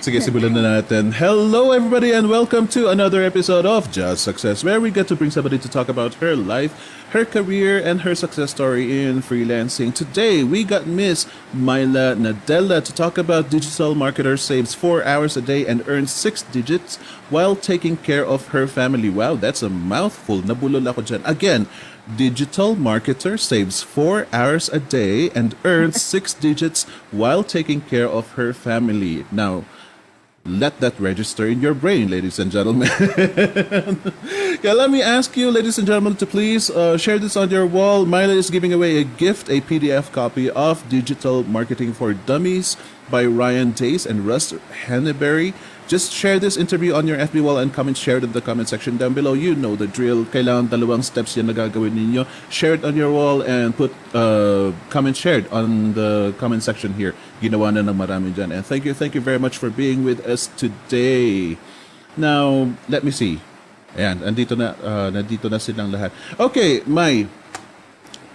Sige, simulan na natin. Hello, everybody, and welcome to another episode of JasSuccess, where we get to bring somebody to talk about her life, her career, and her success story in freelancing. Today, we got Miss Mayla Nadela to talk about digital marketer saves 4 hours a day and earns six digits while taking care of her family. Wow, that's a mouthful. Nabulol ako dyan. Again, digital marketer saves 4 hours a day and earns six digits while taking care of her family. Now, let that register in your brain, ladies and gentlemen. Yeah, let me ask you, ladies and gentlemen, to please share this on your wall. Myla is giving away a gift, a PDF copy of Digital Marketing for Dummies by Ryan Dace and Russ Henneberry. Just share this interview on your FB wall and comment, share it in the comment section down below. You know the drill. Kailangan dalawang steps yan na gagawin ninyo. Share it on your wall and put comment shared on the comment section here. Ginawa na ng marami dyan. And thank you very much for being with us today. Now, let me see. Ayan, nandito na silang lahat. Okay, May,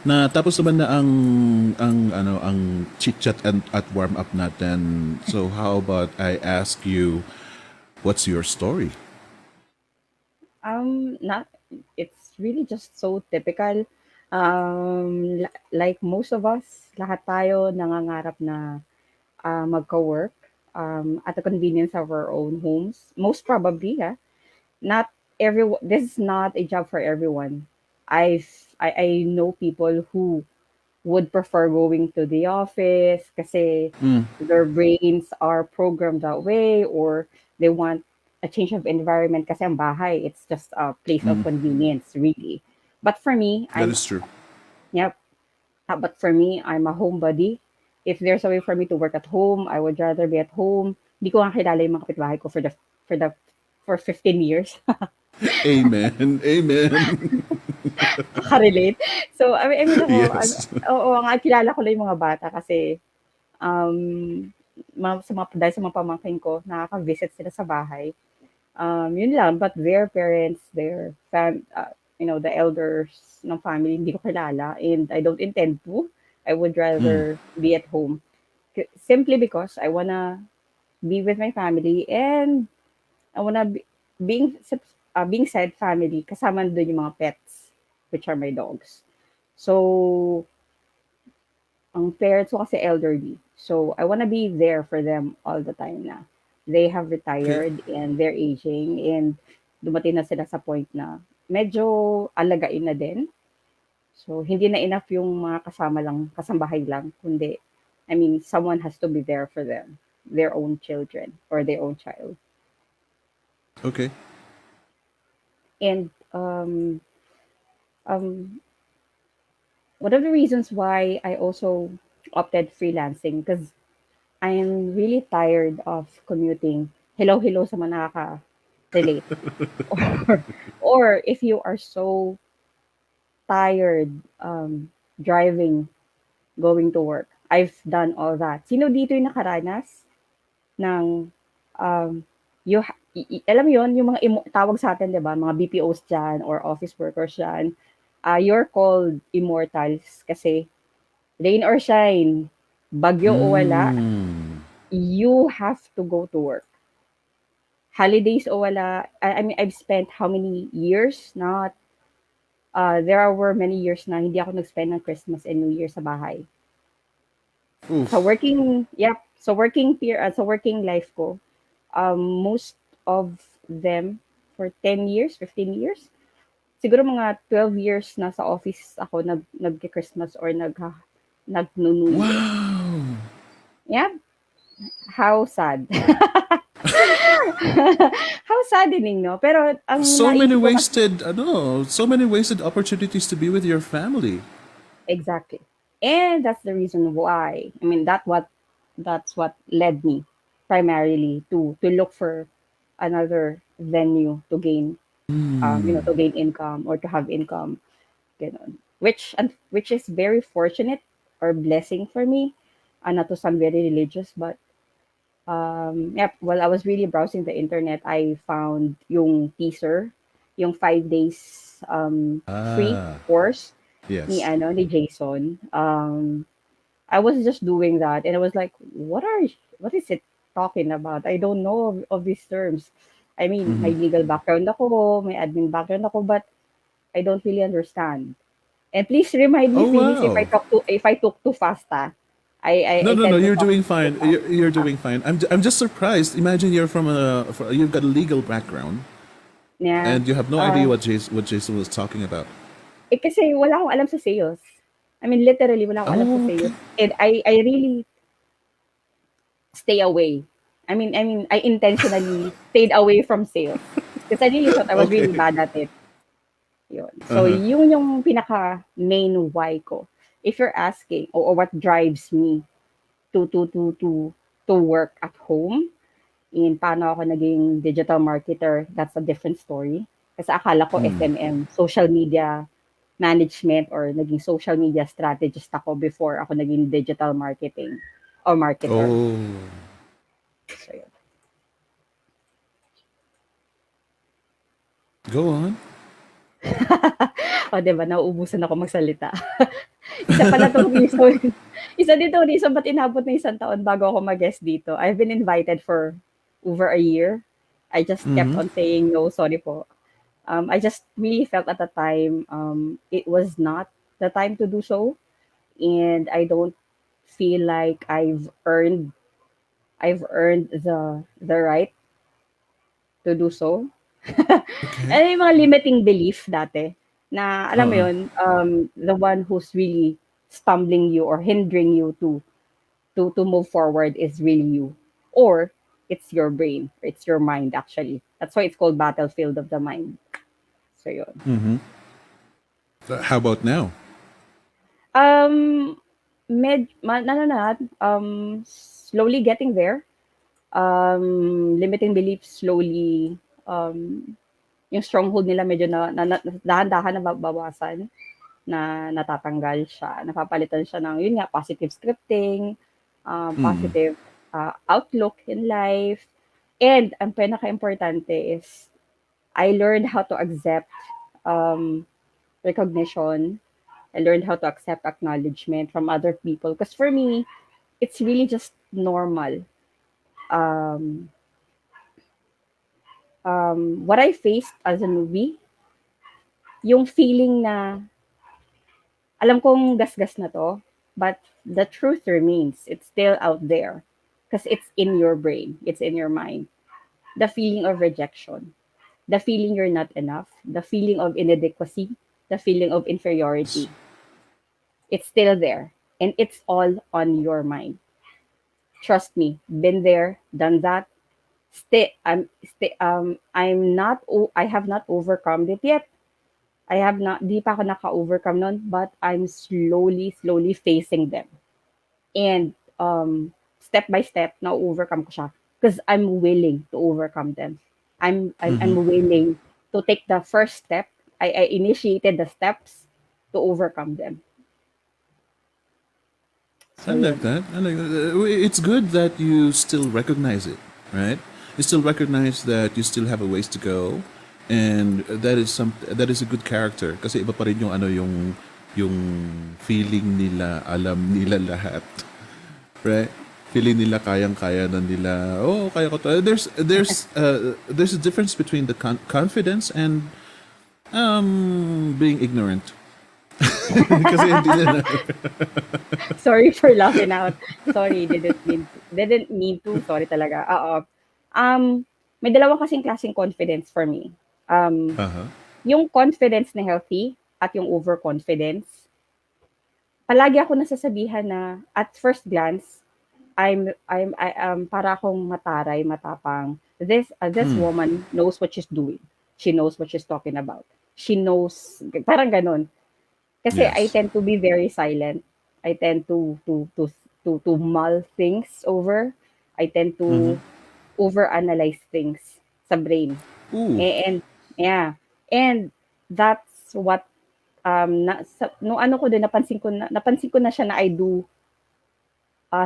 na tapos naman na ang chit chat and at warm up natin. So how about I ask you, what's your story? Not it's really just so typical. Like most of us, lahat tayo nangangarap na magka-work at the convenience of our own homes. Most probably, not everyone. This is not a job for everyone. I know people who would prefer going to the office kasi their brains are programmed that way, or they want a change of environment kasi ang bahay, it's just a place of convenience, really. But for me, That is true. yep, but for me, I'm a homebody. If there's a way for me to work at home, I would rather be at home. Hindi ko nga kilala yung mga kapitbahay ko for the for 15 years. Amen. Amen. Nakarelate. So, I mean ako, Yes. oo, nga, kilala ko lang yung mga bata kasi um, dahil sa mga pamangkin ko, nakaka-visit sila sa bahay. Yun lang, but their parents, the elders ng family, hindi ko kilala, and I don't intend to. I would rather be at home. Simply because I wanna be with my family, and I wanna being said family, kasama doon yung mga pets, which are my dogs. So, ang parents ko kasi elderly. So, I wanna be there for them all the time na. They have Okay. retired and they're aging, and dumating na sila sa point na medyo alagain na din. So, hindi na enough yung mga kasambahay lang, kundi, I mean, someone has to be there for them, their own children or their own child. Okay. And um, one of the reasons why I also opted freelancing, because I am really tired of commuting. Hello, hello sa mga nakaka-relate. Or, or if you are so tired driving, going to work. I've done all that. Sino dito yung nakaranas ng um, alam mo yun, yung mga tawag sa atin, di ba? Mga BPOs dyan or office workers dyan. You're called immortals kasi rain or shine, bagyo o wala, Mm. you have to go to work. Holidays o wala, I mean, I've spent how many years not, there were many years na hindi ako nag-spend ng Christmas and New Year sa bahay. Sa Oof. working, yep, sa working life ko, most of them for 10 years, 15 years, siguro mga 12 years na sa office ako nag-Christmas or nag-New Year. Wow. Yeah, how sad. How saddening, no? Pero ang So many naisip ko kasi, wasted, so many wasted opportunities to be with your family. exactly. And that's the reason why. I mean, that's what led me primarily to look for another venue to gain to gain income or to have income, ganun. Which is very fortunate or blessing for me. Not to sound very religious, but yep, while I was really browsing the internet, I found yung teaser, yung 5 days free Ah, course yes. ni Jason. I was just doing that, and I was like, what is it talking about. I don't know of these terms. I mean, Mm-hmm. may legal background ako, may admin background ako, but I don't really understand. And please remind me, Oh Phyllis, wow. if I talk too fast, ah. No, I no, no. tend to You're talk doing too fine. fast. You're doing fine. I'm just surprised. Imagine you're you've got a legal background, Yeah. and you have no idea Uh, what Jason was talking about. kasi wala akong alam sa sales. I mean, literally, wala akong alam sa Oh, sales. okay. And I really stay away. I intentionally stayed away from sales. Because I really thought I was really Okay. bad at it. Yun. Uh So, huh. yun yung pinaka main why ko. If you're asking, or what drives me to, to, to, to, to work at home, in paano ako naging digital marketer, that's a different story. Kasi akala ko Hmm. SMM, social media management, or naging social media strategist ako before ako naging digital marketing or marketer. Oh, So, yun. go on. O, di ba, nauubusan ako magsalita. Isa pala tong reason. Isa din tong reason ba't inabot na isang taon bago ako mag-guest dito. I've been invited for over a year. I just kept Mm-hmm. on saying no, sorry po. I just really felt at the time it was not the time to do so, and I don't feel like I've earned the right to do so. Okay. Ano yung mga limiting belief dati na alam mo Uh-uh. yun, the one who's really stumbling you or hindering you to move forward is really you, or it's your brain, or it's your mind actually. That's why it's called battlefield of the mind. So yun. Mm-hmm. How about now? Um, ano na, slowly getting there. Limiting beliefs slowly, um, yung stronghold nila medyo dahan-dahan na babawasan, na natatanggal siya, napapalitan siya ng, yun nga, positive scripting, Mm. positive outlook in life. And ang pinaka-importante is, I learned how to accept um, recognition. I learned how to accept acknowledgement from other people. Because for me, it's really just normal. Um, what I faced as a newbie, yung feeling na, alam kong gasgas na to, but the truth remains. It's still out there. Because it's in your brain. It's in your mind. The feeling of rejection. The feeling you're not enough. The feeling of inadequacy. The feeling of inferiority. It's still there. And it's all on your mind. Trust me, been there, done that. I have not overcome it yet. I have not, di pa ako naka-overcome nun, but I'm slowly facing them. And step by step, na-overcome ko siya. Because I'm willing to overcome them. I'm Mm-hmm. willing to take the first step. I initiated the steps to overcome them. I So like yun. that. I like that. It's good that you still recognize it, right? You still recognize that you still have a ways to go, and that is a good character. Kasi iba pa rin yung yung feeling nila alam nila lahat, right? Feeling nila kayang-kaya na nila. Oh, kaya ko to. There's a difference between the confidence and being ignorant. Kasi hindi nila. Sorry for laughing out. Sorry, didn't mean to. Sorry talaga. Oo. May dalawa kasing klaseng confidence for me. Um, Uh-huh. yung confidence na healthy at yung overconfidence. Palagi ako nasasabihan na at first glance, para akong mataray, matapang. This Hmm. woman knows what she's doing. She knows what she's talking about. She knows, parang ganun. Kasi I Yes. tend to be very silent. I tend to mull things over. I tend Mm-hmm. to overanalyze things sa brain. Ooh. And yeah, and that's what no ano ko din, napansin ko na siya na I do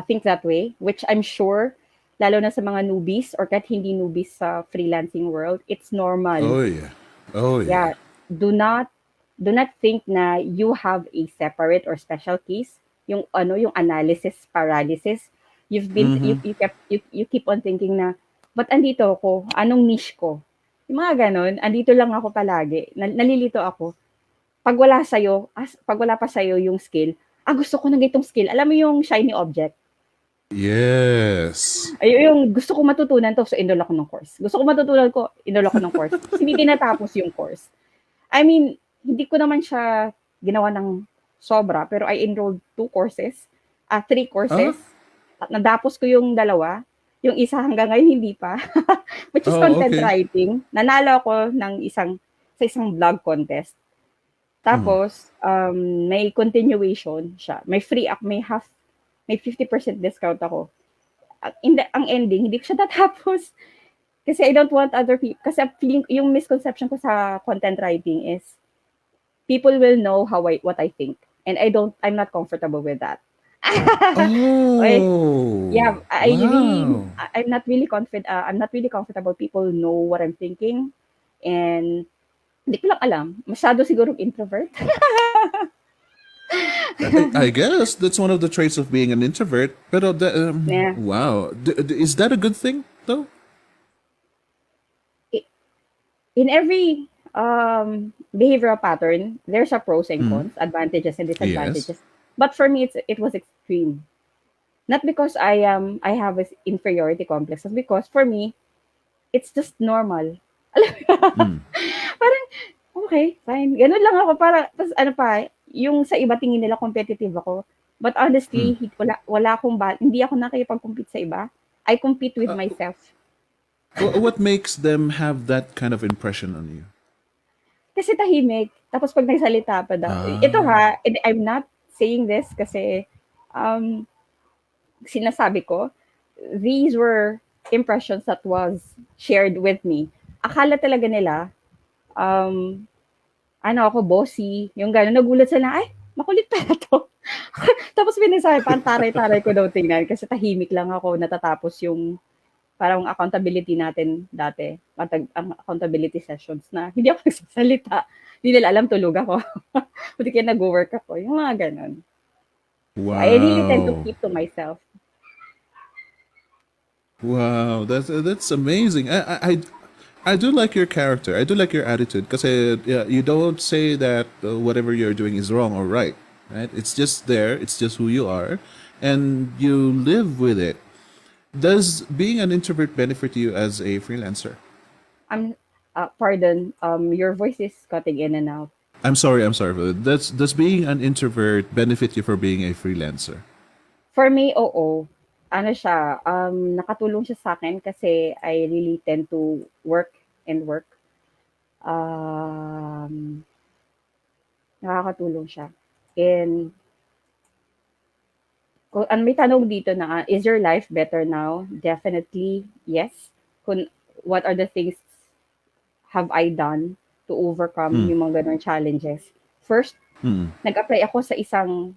think that way, which I'm sure lalo na sa mga newbies or kahit hindi newbies sa freelancing world, it's normal. Oh yeah. Oh yeah. Yeah, do not do not think na you have a separate or special case, yung ano, yung analysis paralysis. Mm-hmm. You keep on thinking na, ba't andito ako? Anong niche ko? Yung mga gano'n, andito lang ako palagi. Nalilito ako. Pag wala pa sa'yo yung skill, gusto ko ng ganitong skill. Alam mo yung shiny object? Yes. Ay, yung gusto ko matutunan 'to, so enroll ako ng course. Gusto ko matutunan ko, enroll ako ng course. Tapos hindi tinatapos yung course. I mean, hindi ko naman siya ginawa ng sobra, pero I enrolled 2 courses, 3 courses. Ah? Natapos ko yung dalawa, yung isa hanggang ngayon hindi pa, which is Oh, content okay. writing. Nanalo ako sa isang blog contest. Mm. Tapos, may continuation siya. May 50% discount ako. Ang ending, hindi ko siya natapos. Kasi I don't want other people, kasi feeling, yung misconception ko sa content writing is, people will know what I think. And I'm not comfortable with that. Okay. Oh, Yeah, wow. I'm not really comfortable people know what I'm thinking. And hindi ko lang alam. Masyado siguro introvert. I guess that's one of the traits of being an introvert. Pero Yeah. wow, is that a good thing though? In every behavioral pattern, there's a pros and Mm. cons, advantages and Yes. disadvantages. But for me, it was extreme. Not because I have this inferiority complex, but because for me, it's just normal. Mm. Parang, okay, fine. Ganun lang ako. Para, tas ano pa, yung sa iba tingin nila competitive ako. But Mm. honestly, hindi ako nakikipag-compete sa iba. I compete with myself. What makes them have that kind of impression on you? Kasi tahimik. Tapos pag nagsalita pa daw. Ito Ah. ha, and I'm not saying this kasi um, sinasabi ko, these were impressions that was shared with me. Akala talaga nila, um, ako, bossy, yung gano'n. Nagulat sila, ay, makulit pala to. Tapos pinasabi, parang taray-taray ko daw tingnan kasi tahimik lang ako, natatapos yung parang accountability natin dati, ang accountability sessions na hindi ako nagsasalita. Hindi nila alam tulog ako. Buti kaya nag-work ako. Yung mga ganun. So I really tend to Wow. keep to myself. Wow, that's amazing. I do like your character. I do like your attitude because yeah, you don't say that whatever you're doing is wrong or right. Right? It's just there. It's just who you are, and you live with it. Does being an introvert benefit you as a freelancer? Pardon, your voice is cutting in and out. I'm sorry for that. Does being an introvert benefit you for being a freelancer? For me, oo. Ano siya, nakatulong siya sa akin kasi I really tend to work and work. Um, Nakakatulong siya. And kung may tanong dito na, is your life better now? Definitely, yes. What are the things have I done to overcome Mm. yung mga ganong challenges? First, Mm. nag-apply ako sa isang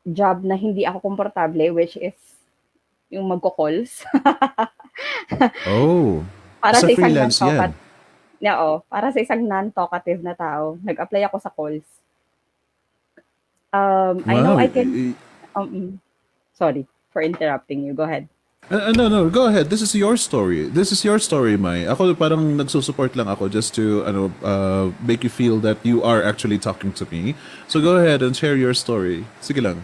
job na hindi ako komportable, which is yung magko-calls. Oh, Para sa sa isang freelance non-talkative, yan. para sa isang non-talkative na tao, nag-apply ako sa calls. I know Wow. I can, sorry for interrupting you. Go ahead. No, no, go ahead. This is your story. This is your story, Mai. Ako parang nagsusupport lang ako just to make you feel that you are actually talking to me. So go ahead and share your story. Sige lang.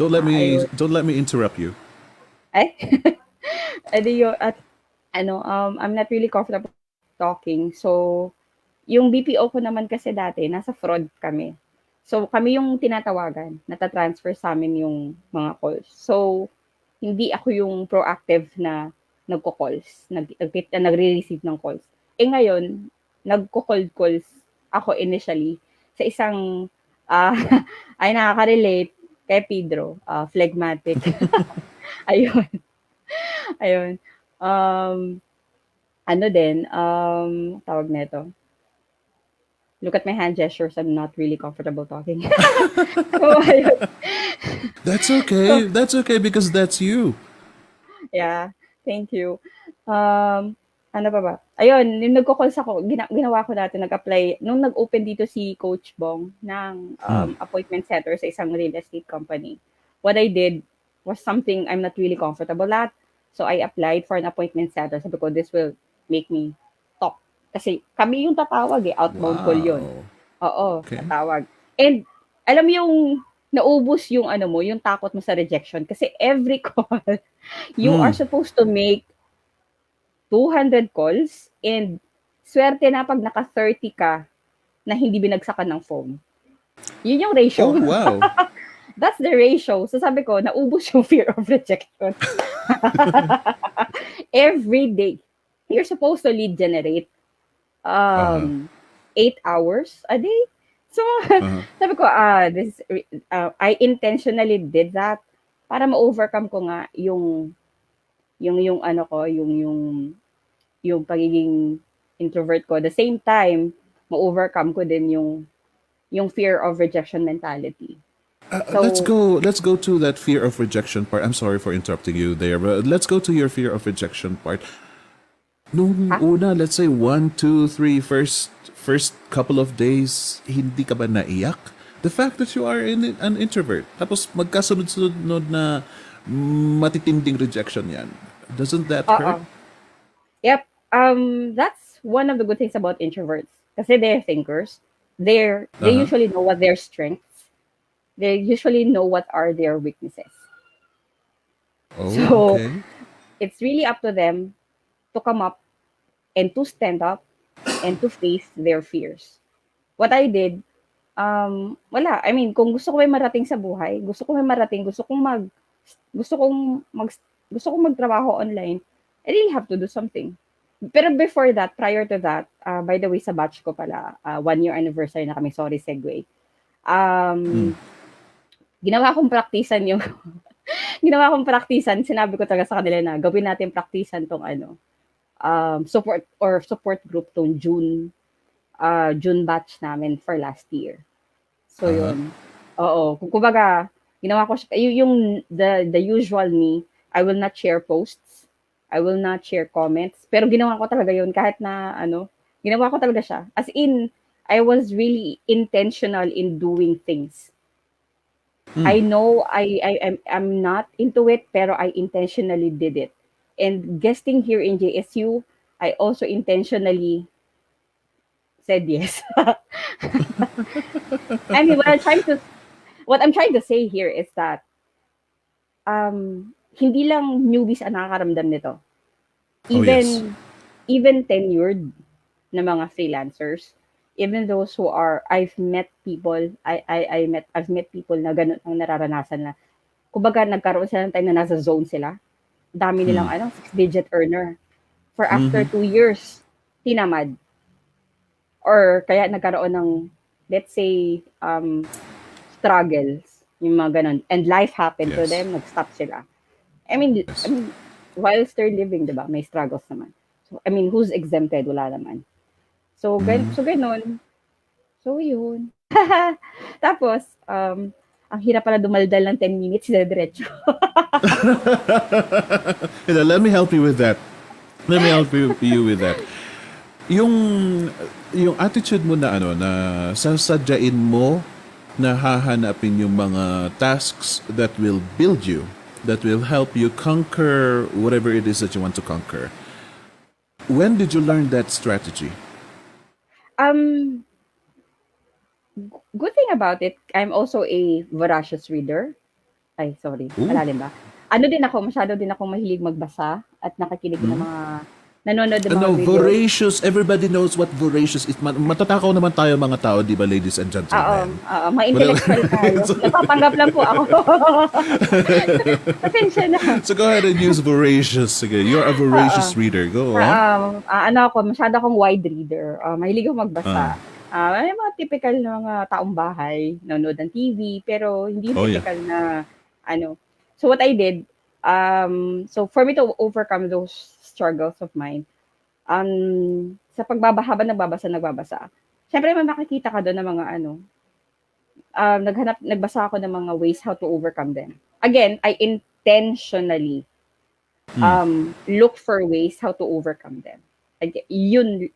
Ayun. Don't let me interrupt you. Ay, edi yun, at I'm not really comfortable talking. So, yung BPO ko naman kasi dati, nasa fraud kami. So, kami yung tinatawagan, nata-transfer sa amin yung mga calls. So, hindi ako yung proactive na nagko-calls, nagre-receive ng calls. Eh ngayon, nagko-cold calls ako initially sa isang, ah, ay nakaka-relate kay Pedro, phlegmatic. Ayun, ayun. Um, Ano din, tawag nito, look at my hand gestures, I'm not really comfortable talking. So, ayun. That's So, okay. That's okay because that's you. yeah, thank you. Um, Ano pa ba? Ayun, yung nagko-calls ako, ginawa ko dati, nag-apply, nung nag-open dito si Coach Bong ng Hmm. appointment setter sa isang real estate company. What I did, was something I'm not really comfortable at. So I applied for an appointment center. Sabi ko, this will make me talk. Kasi kami yung tatawag eh, outbound call yun. Wow. Oo, Okay. tatawag. And alam mo yung naubos yung ano mo, yung takot mo sa rejection. Kasi every call, you are Mm. supposed to make 200 calls and swerte na pag naka-30 ka na hindi binagsakan ng phone. Yun yung Oh, ratio. wow. That's the ratio. So sabi ko, naubos yung fear of rejection. Every day, you're supposed to lead generate Uh-huh. 8 hours a day. So, Uh-huh. sabi ko, I intentionally did that para ma-overcome ko nga yung ano ko, yung pagiging introvert ko. At the same time, ma-overcome ko din yung fear of rejection mentality. So, Let's go to that fear of rejection part. I'm sorry for interrupting you there, but let's go to your fear of rejection part. Nung ha? una, let's say 1, 2, 3, first couple of days, hindi ka ba naiyak? The fact that you are an introvert, tapos magkasunod-sunod na matitinding rejection yan. Doesn't that hurt? Oo. Yep. That's one of the good things about introverts. Kasi they're thinkers. They Uh-huh. usually know what their strengths. They usually know what are their weaknesses. Oh, So okay. it's really up to them to come up and to stand up and to face their fears. What I did, wala. I mean, kung gusto ko may marating sa buhay, gusto ko may marating, gusto kong mag, gusto kong magtrabaho online, I really have to do something. Pero before that, prior to that, by the way, sa batch ko pala, 1 year anniversary na kami, sorry, segue. Mm. Um, ginawa kong praktisan yung, ginawa kong praktisan, sinabi ko talaga sa kanila na gawin natin praktisan tong ano, support group tong June batch namin for last year. So Uh-huh. yun. Oo, kung kumbaga, ginawa ko siya, yung the usual me, I will not share posts, I will not share comments, pero ginawa ko talaga yun kahit na ano, ginawa ko talaga siya. As in, I was really intentional in doing things. Mm. I know I'm not into it, pero I intentionally did it. And guesting here in JSU, I also intentionally said yes. I mean, what I'm trying to say here is that hindi lang newbies ang nakakaramdam nito. Oh, yes. Even tenured na mga freelancers, even those who are I've met people na ganun ang nararanasan na kumbaga nagkaroon sila ng time na nasa zone sila. Dami nilang Mm. 6-digit earner. For after Mm-hmm. 2 years, tinamad. Or kaya nagkaroon ng, let's say, struggles, yung mga ganun. And life happened to Yes. them, nag-stop sila. I Yes. mean, whilst they're living, di ba, may struggles naman. So, I mean, who's exempted? Wala naman. So, Mm. so ganun. So, yun. Tapos, ang hirap pala dumaldal ng 10 minutes na diretso. Let me help you with that. Let me help you with that. Yung yung attitude mo na ano na sasadyain mo na hahanapin yung mga tasks that will build you, that will help you conquer whatever it is that you want to conquer. When did you learn that strategy? Um, Good thing about it, I'm also a voracious reader. Ay, sorry, Ooh. malalim ba? Ano din ako, masyado din ako mahilig magbasa at nakikinig ng mga, nanonood ng mga Ano, videos. voracious. Everybody knows what voracious is. Matatakaw naman tayo mga tao, di ba, ladies and Oo, gentlemen? oo, mga intellectual tayo. Napapanggap lang po ako. Pasensya na. So go ahead and use voracious. Sige, you're a Oo. voracious reader. Go on. Ano ako, masyado akong wide reader. Mahilig ako Uh, magbasa. May mga typical na mga taong bahay, nanonood ng TV, pero hindi yung oh yeah. typical na ano. So what I did, so for me to overcome those struggles of mine, sa pagbabahaba, nagbabasa. Siyempre may makikita ka doon ng mga ano, nagbasa ako ng mga ways how to overcome them. Again, I intentionally Mm. look for ways how to overcome them. Yun.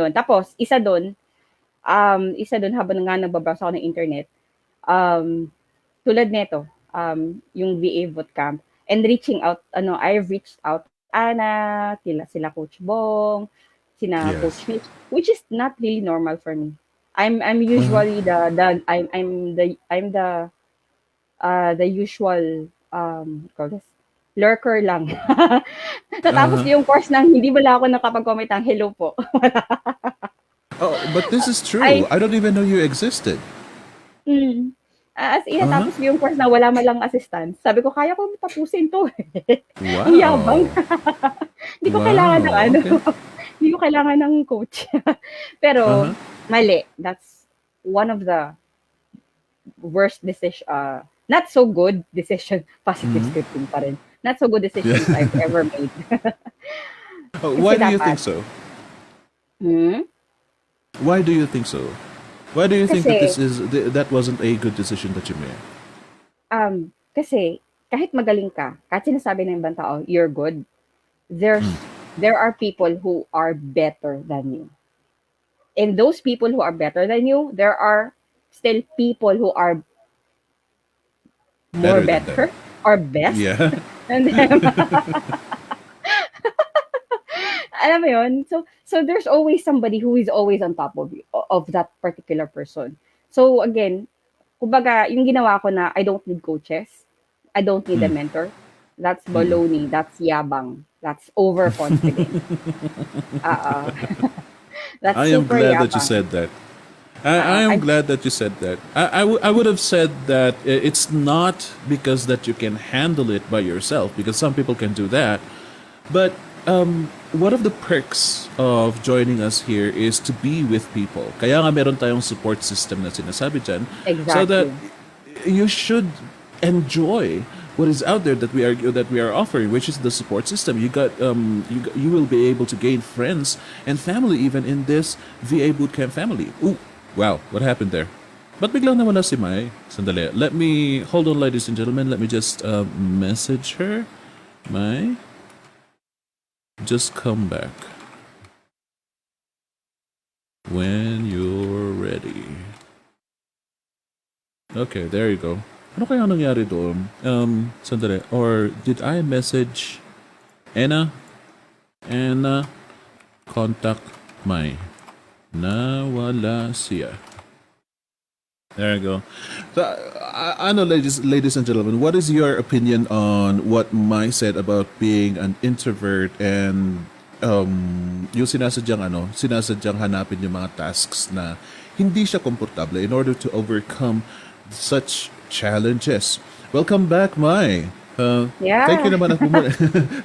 Tapos, isa doon habang nga nagbabasa ako ng internet, tulad nito, yung VA bootcamp and reaching out, I've reached out kay Ana, sila Coach Bong, sina Yes. Coach Mitch, which is not really normal for me. I'm Uh-huh. usually the usual call this lurker lang. Natapos Uh-huh. ko yung course nang hindi wala ako nakapag-comment ng hello po. Oh, but this is true. Ay, I don't even know you existed. mm. As in, Uh-huh. natapos ko yung course na wala man lang assistance. Sabi ko, kaya ko tapusin to. Ang yabang. Wow. Hindi ko kailangan ng Wow. Okay. hindi ko kailangan ng coach. Pero, Uh-huh. mali. That's one of the worst decision, not so good decision, positive Mhm. scripting pa rin. Not so good Yeah. decisions I've ever made. Why Kasi do you think dapat, so? hmm? Why do you think so? Why do you think that Kasi, that wasn't a good decision that you made? kasi, kahit magaling ka, kahit sinasabi ng ibang tao, you're good, Mm. there are people who are better than you. And those people who are better than you, there are still people who are more Better than them. better or best Yeah. than them. Alam mo yun? So there's always somebody who is always on top of you, of that particular person. So again, kumbaga, yung ginawa ko na I don't need coaches, I don't need a Mm. mentor, that's Mm-mm. baloney, that's yabang, that's overconfident. Uh, that's I am super glad that you yabang. said that. I am I glad that you said that. I would have said that it's not because that you can handle it by yourself, because some people can do that. But one of the perks of joining us here is to be with people. Kaya nga meron tayong support system na sinasabi dyan, so that exactly. you should enjoy what is out there that we are offering, which is the support system. You will be able to gain friends and family even in this VA bootcamp family. Ooh, wow, what happened there? But biglang nawala si Mai. Sandali. Let me hold on, ladies and gentlemen. Let me just message her. Mai, just come back when you're ready. Okay, there you go. Ano kaya nangyari doon? Sandali. Or did I message Anna? Anna, contact Mai. Nawala siya. There you go. So, ano, ladies and gentlemen, what is your opinion on what Mai said about being an introvert and yung sinasadyang hanapin yung mga tasks na hindi siya komportable in order to overcome such challenges. Welcome back, Mai. Thank you Yeah. naman at bumalik.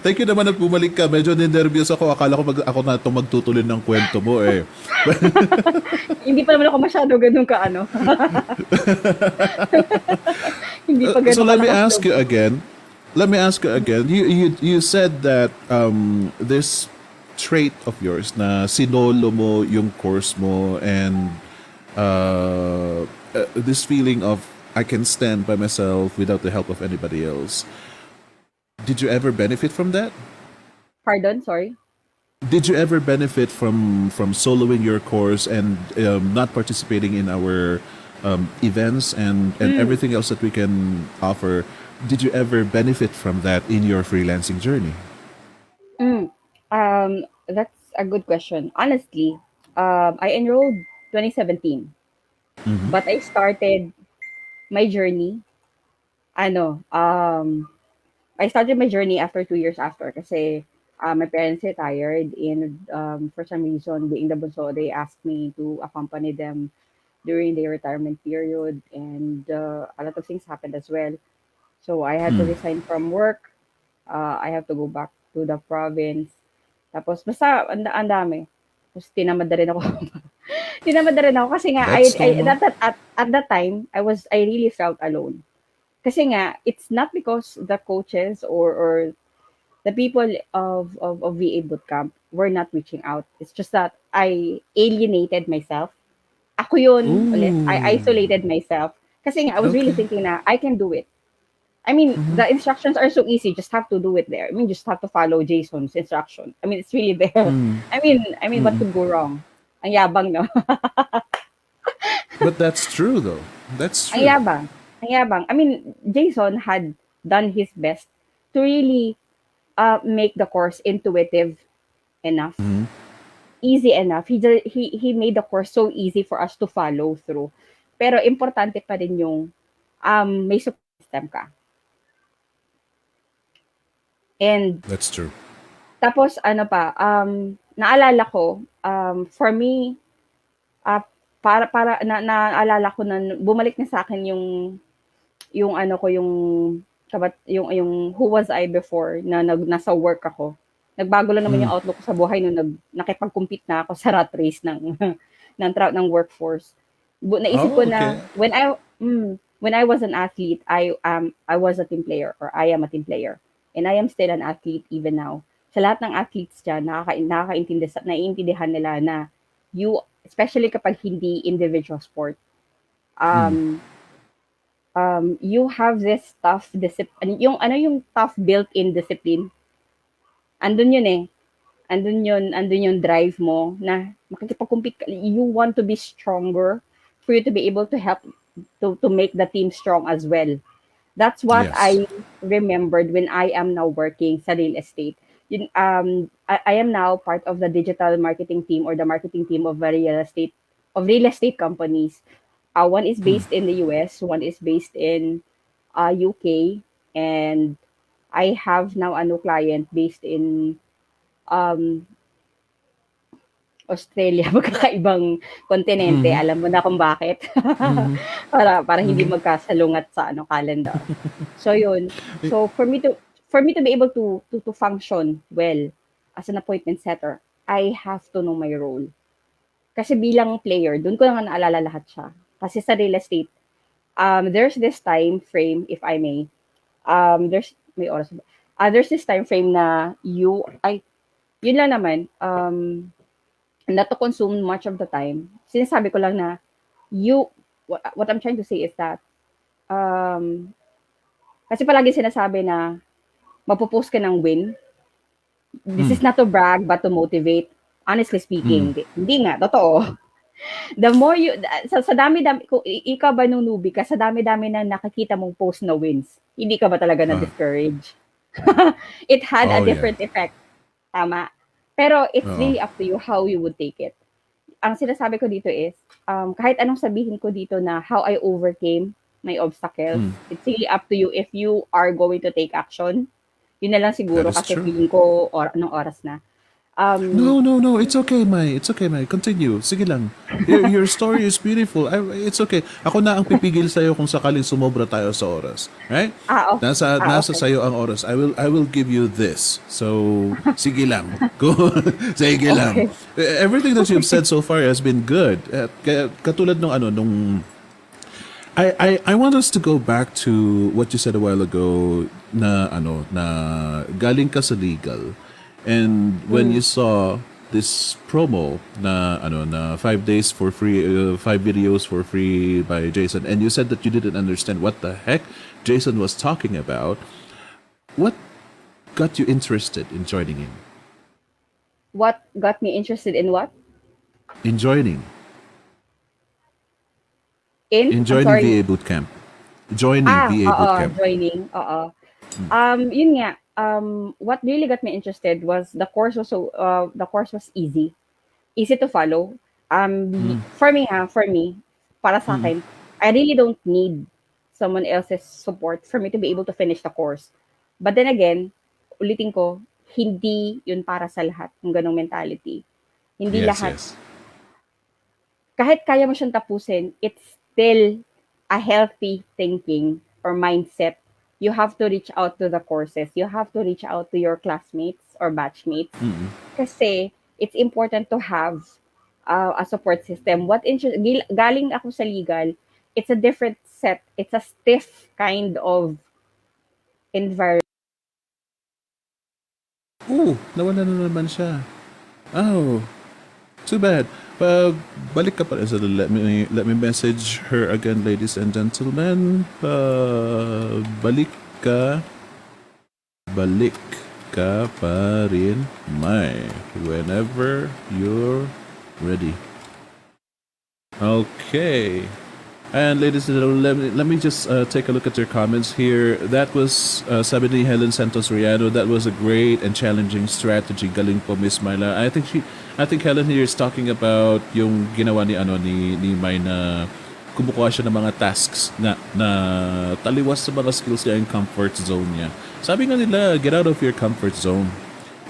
Thank you naman at bumalik ka. Medyo nervous ako. Akala ko ako na itong magtutulin ng kwento mo eh. Hindi pa naman ako masyado ganun ka hindi pa So ganun let me kalakas ask loob you ko. again. Let me ask you again. You said that this trait of yours na sinolo mo yung course mo and this feeling of I can stand by myself without the help of anybody else. Did you ever benefit from that? Pardon, sorry? Did you ever benefit from soloing your course and not participating in our events and Hmm, everything else that we can offer? Did you ever benefit from that in your freelancing journey? hmm. That's a good question. Honestly, I enrolled 2017, Mm-hmm. but I started my journey, ano, I started my journey after 2 years after kasi my parents retired and for some reason, being the bunso, they asked me to accompany them during their retirement period and a lot of things happened as well. So I had to Mm. resign from work. I have to go back to the province. Tapos basta ang dami. Tapos tinamad na rin ako. Tinamad na rin ako kasi nga That's I normal. at that time I really felt alone. Kasi nga it's not because the coaches or the people of VA bootcamp were not reaching out. It's just that I alienated myself. Ako yun ulit. I Ooh. isolated myself. Kasi nga, I was really Okay. thinking na I can do it. I mean, Mm-hmm. the instructions are so easy. Just have to do it there. I mean, just have to follow Jason's instruction. I mean, it's really there. Mm. I mean, what Mm-mm. could go wrong? Ang yabang, no? But that's true, though. That's Ang true. yabang. Ang yabang. I mean, Jason had done his best to really make the course intuitive enough, Mhm. easy enough. He made the course so easy for us to follow through. Pero importante pa rin yung may support system ka. And That's true. tapos ano pa, naalala ko, for me, ah, para naalala ko na bumalik na sa akin yung ano ko, yung who was I before na nasa work ako. Nagbago lang naman Mm. yung outlook ko sa buhay nung nakipag-compete na ako sa rat race ng ng workforce. Naisip ko Oh, na okay. when I was an athlete, I was a team player or I am a team player. And I am still an athlete even now. Sa lahat ng athletes diyan, naiintindihan nila na especially kapag hindi individual sport, Mm. um, you have this tough discipline, yung tough built-in discipline. Andun yun eh. Andun yung drive mo na makikipag-compete ka. You want to be stronger for you to be able to help to make the team strong as well. That's what Yes. I remembered when I am now working sa real estate. I am now part of the digital marketing team or the marketing team of a real estate companies. One is Mm. based in the US, one is based in UK, and I have now a new client based in um, Australia, magkakaibang kontinente. Mhm. Alam mo na kung bakit. Mhm. Para hindi Mhm. magkasalungat sa calendar. So yun. So for me to be able to function well as an appointment setter, I have to know my role. Kasi bilang player, doon ko na nga naalala lahat siya. Kasi sa real estate, there's this time frame, if I may, may oras ba? There's this time frame na yun lang naman, not to consume much of the time. Sinasabi ko lang na, what I'm trying to say is that, um, kasi palagi sinasabi na, mapopost ka ng win. This Mm. is not to brag, but to motivate. Honestly Mm. speaking, hindi nga, totoo. The more sa dami-dami, kung ikaw ba nung newbie ka, sa dami-dami na nakikita mong post na wins, hindi ka ba talaga Uh, na-discourage? It had a oh yeah. different effect. Tama. Pero it's Oo. really up to you how you would take it. Ang sinasabi ko dito is, kahit anong sabihin ko dito na how I overcame my obstacles, Mm. it's really up to you if you are going to take action. Yun na lang That siguro is kasi true. feeling ko anong oras na. Um, No, no, no. It's okay, Mai. It's okay, Mai. Continue. Sige lang. Your story is beautiful. It's okay. Ako na ang pipigil sa'yo kung sakaling sumobra tayo sa oras. Right? oh, Nasa okay. sa'yo ang oras. I will give you this. So, sige lang. Go. Sige lang. Okay. Everything that you've said so far has been good. Katulad nung I want us to go back to what you said a while ago na galing ka sa legal, and when Mm. you saw this promo na 5 days for free, 5 videos for free by Jason, and you said that you didn't understand what the heck Jason was talking about. What got you interested in joining him? What got me interested in what? In joining In? in I'm joining sorry. VA bootcamp. Joining VA Oo, bootcamp. joining. Oo. Yun nga, what really got me interested was the course was easy to follow. For me, para sa akin, I really don't need someone else's support for me to be able to finish the course. But then again, ulitin ko, hindi yun para sa lahat, yung ganong mentality. Hindi Yes, lahat. yes. Kahit kaya mo siyang tapusin, it's still a healthy thinking or mindset. You have to reach out to the courses. You have to reach out to your classmates or batchmates. Kasi it's important to have a support system. Galing ako sa legal, it's a different set. It's a stiff kind of environment. Nawala na naman siya. Oh, too bad. Pag balik ka pa rin. So let me message her again, ladies and gentlemen. Balik ka pa rin, May. Whenever you're ready. Okay. And ladies and gentlemen, let me just take a look at your comments here. That was sabi ni Helen Santos Riano. That was a great and challenging strategy. Galing po, Miss Myla. I think Helen here is talking about yung ginawa ni ni May na kumukuha siya ng mga tasks na taliwas sa mga skills niya and comfort zone niya. Sabi nga nila, get out of your comfort zone.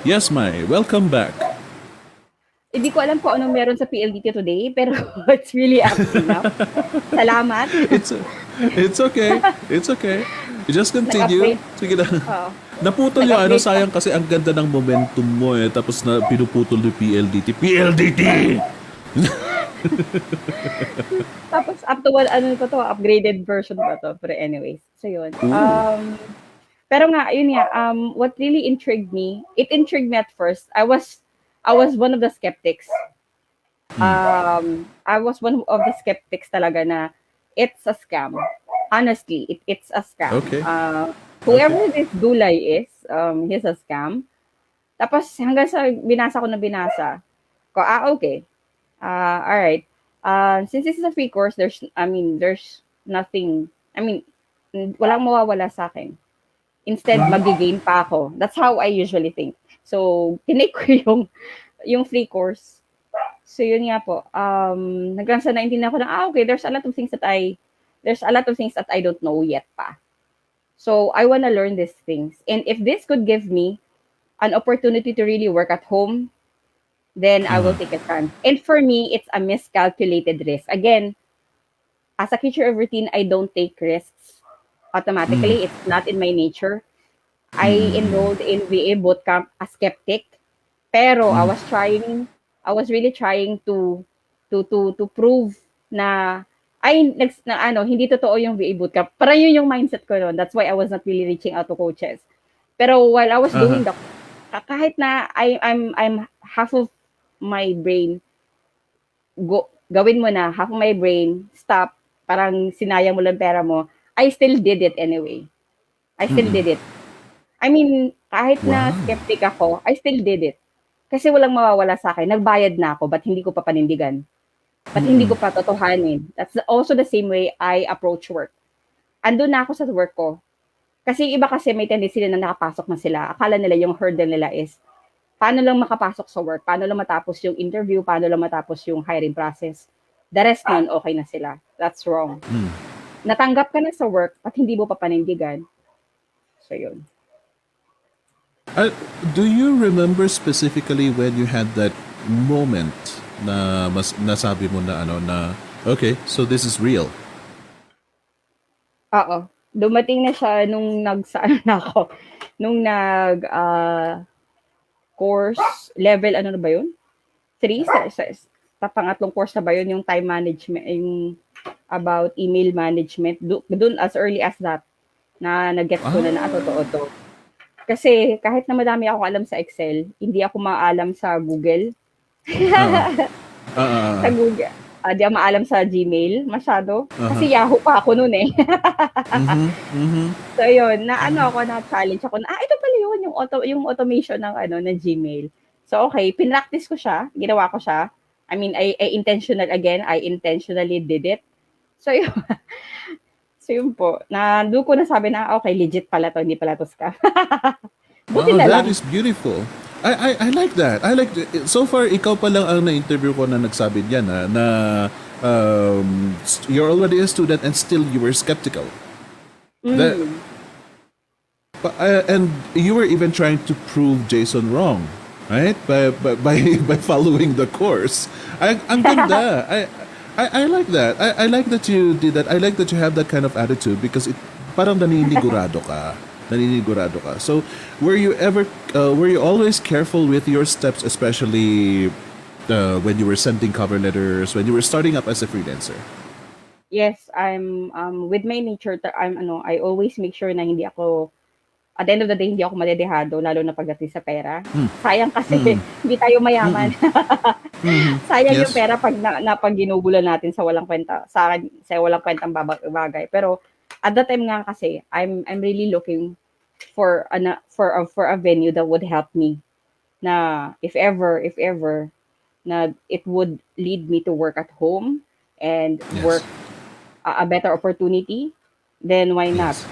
Yes, May. Welcome back. Hindi ko alam kung anong meron sa PLDT today, pero it's really acting now. Salamat. It's it's okay. It's okay. You just continue. Nag-upgrade. Sige na. Oo. Naputol yung Nag-upgrade pa. sayang kasi ang ganda ng momentum mo eh. Tapos na pinuputol ni PLDT. PLDT! Tapos up to ano pa to, upgraded version pa to. Pero anyways, so yun. Ooh. Pero nga, yun nga, what really it intrigued me at first. I was one of the skeptics. I was one of the skeptics talaga na it's a scam. Honestly, it's a scam. Okay. Whoever Okay. this Dulay is, he's a scam. Tapos hanggang sa binasa ko na binasa, okay. All right. Since this is a free course, there's nothing, walang mawawala sa akin. Instead, magi-gain pa ako. That's how I usually think. So, tinake ko yung free course. So, yun nga po. Hanggang sa naintindihan ko na, okay, there's a lot of things that I don't know yet pa. So, I wanna learn these things. And if this could give me an opportunity to really work at home, then I will take a chance. And for me, it's a miscalculated risk. Again, as a creature of routine, I don't take risks automatically. It's not in my nature. I enrolled in VA bootcamp as skeptic, pero I was really trying to prove na hindi totoo yung VA bootcamp. Para yun yung mindset ko noon. That's why I was not really reaching out to coaches. Pero while I was doing kahit na I'm half of my brain gawin mo na, half of my brain stop, parang sinayang mo lang pera mo, I still did it anyway. I still did it. Kahit na Wow. skeptic ako, I still did it. Kasi walang mawawala sa akin. Nagbayad na ako, but hindi ko pa panindigan. But hindi ko pa totohanin. That's also the same way I approach work. Andun na ako sa work ko. Kasi iba kasi may tendency na nakapasok na sila. Akala nila yung hurdle nila is, paano lang makapasok sa work? Paano lang matapos yung interview? Paano lang matapos yung hiring process? The rest nun, okay na sila. That's wrong. Natanggap ka na sa work at hindi mo pa panindigan. So, yun. Uh, do you remember specifically when you had that moment na nasabi mo na okay, so this is real. Oo. Dumating na siya nung nagsaan na ako. Nung course level, ano na ba yun? 3? Sa pangatlong course na ba yun? Yung time management, yung about email management. Doon as early as that, na nag-get ko na totoo to. Kasi kahit na madami ako alam sa Excel, hindi ako maalam sa Google. Sa Google. Di ako maalam sa Gmail masyado. Kasi Yahoo pa ako noon eh. So yun, na-challenge ako na, ito pala yun, yung automation ng ng Gmail. So okay, pinractice ko siya, ginawa ko siya. I intentionally did it. So yun. So yun po, doon ko nasabi na, okay, legit pala to, hindi pala to scam. Buti Wow, na that lang. is beautiful. I like that. I like so far ikaw pa lang ang na-interview ko na nagsabi niyan na you're already a student and still you were skeptical. That, and you were even trying to prove Jason wrong, right? By following the course. Ang ganda. I like that. I like that you did that. I like that you have that kind of attitude because it parang naninigurado ka. Naninigurado ka. So, were you always careful with your steps, especially when you were sending cover letters, when you were starting up as a freelancer? Yes, I'm with my nature, I always make sure na hindi ako at the end of the day hindi ako madedehado lalo na pagdating sa pera. Sayang kasi hindi tayo mayaman. Sayang yung Yes. pera pag ginugulan natin sa walang kwenta, sa walang kwentang bagay. Pero at that time nga kasi I'm really looking for a venue that would help me na if ever na it would lead me to work at home and Yes. work a better opportunity, then why not? Yes.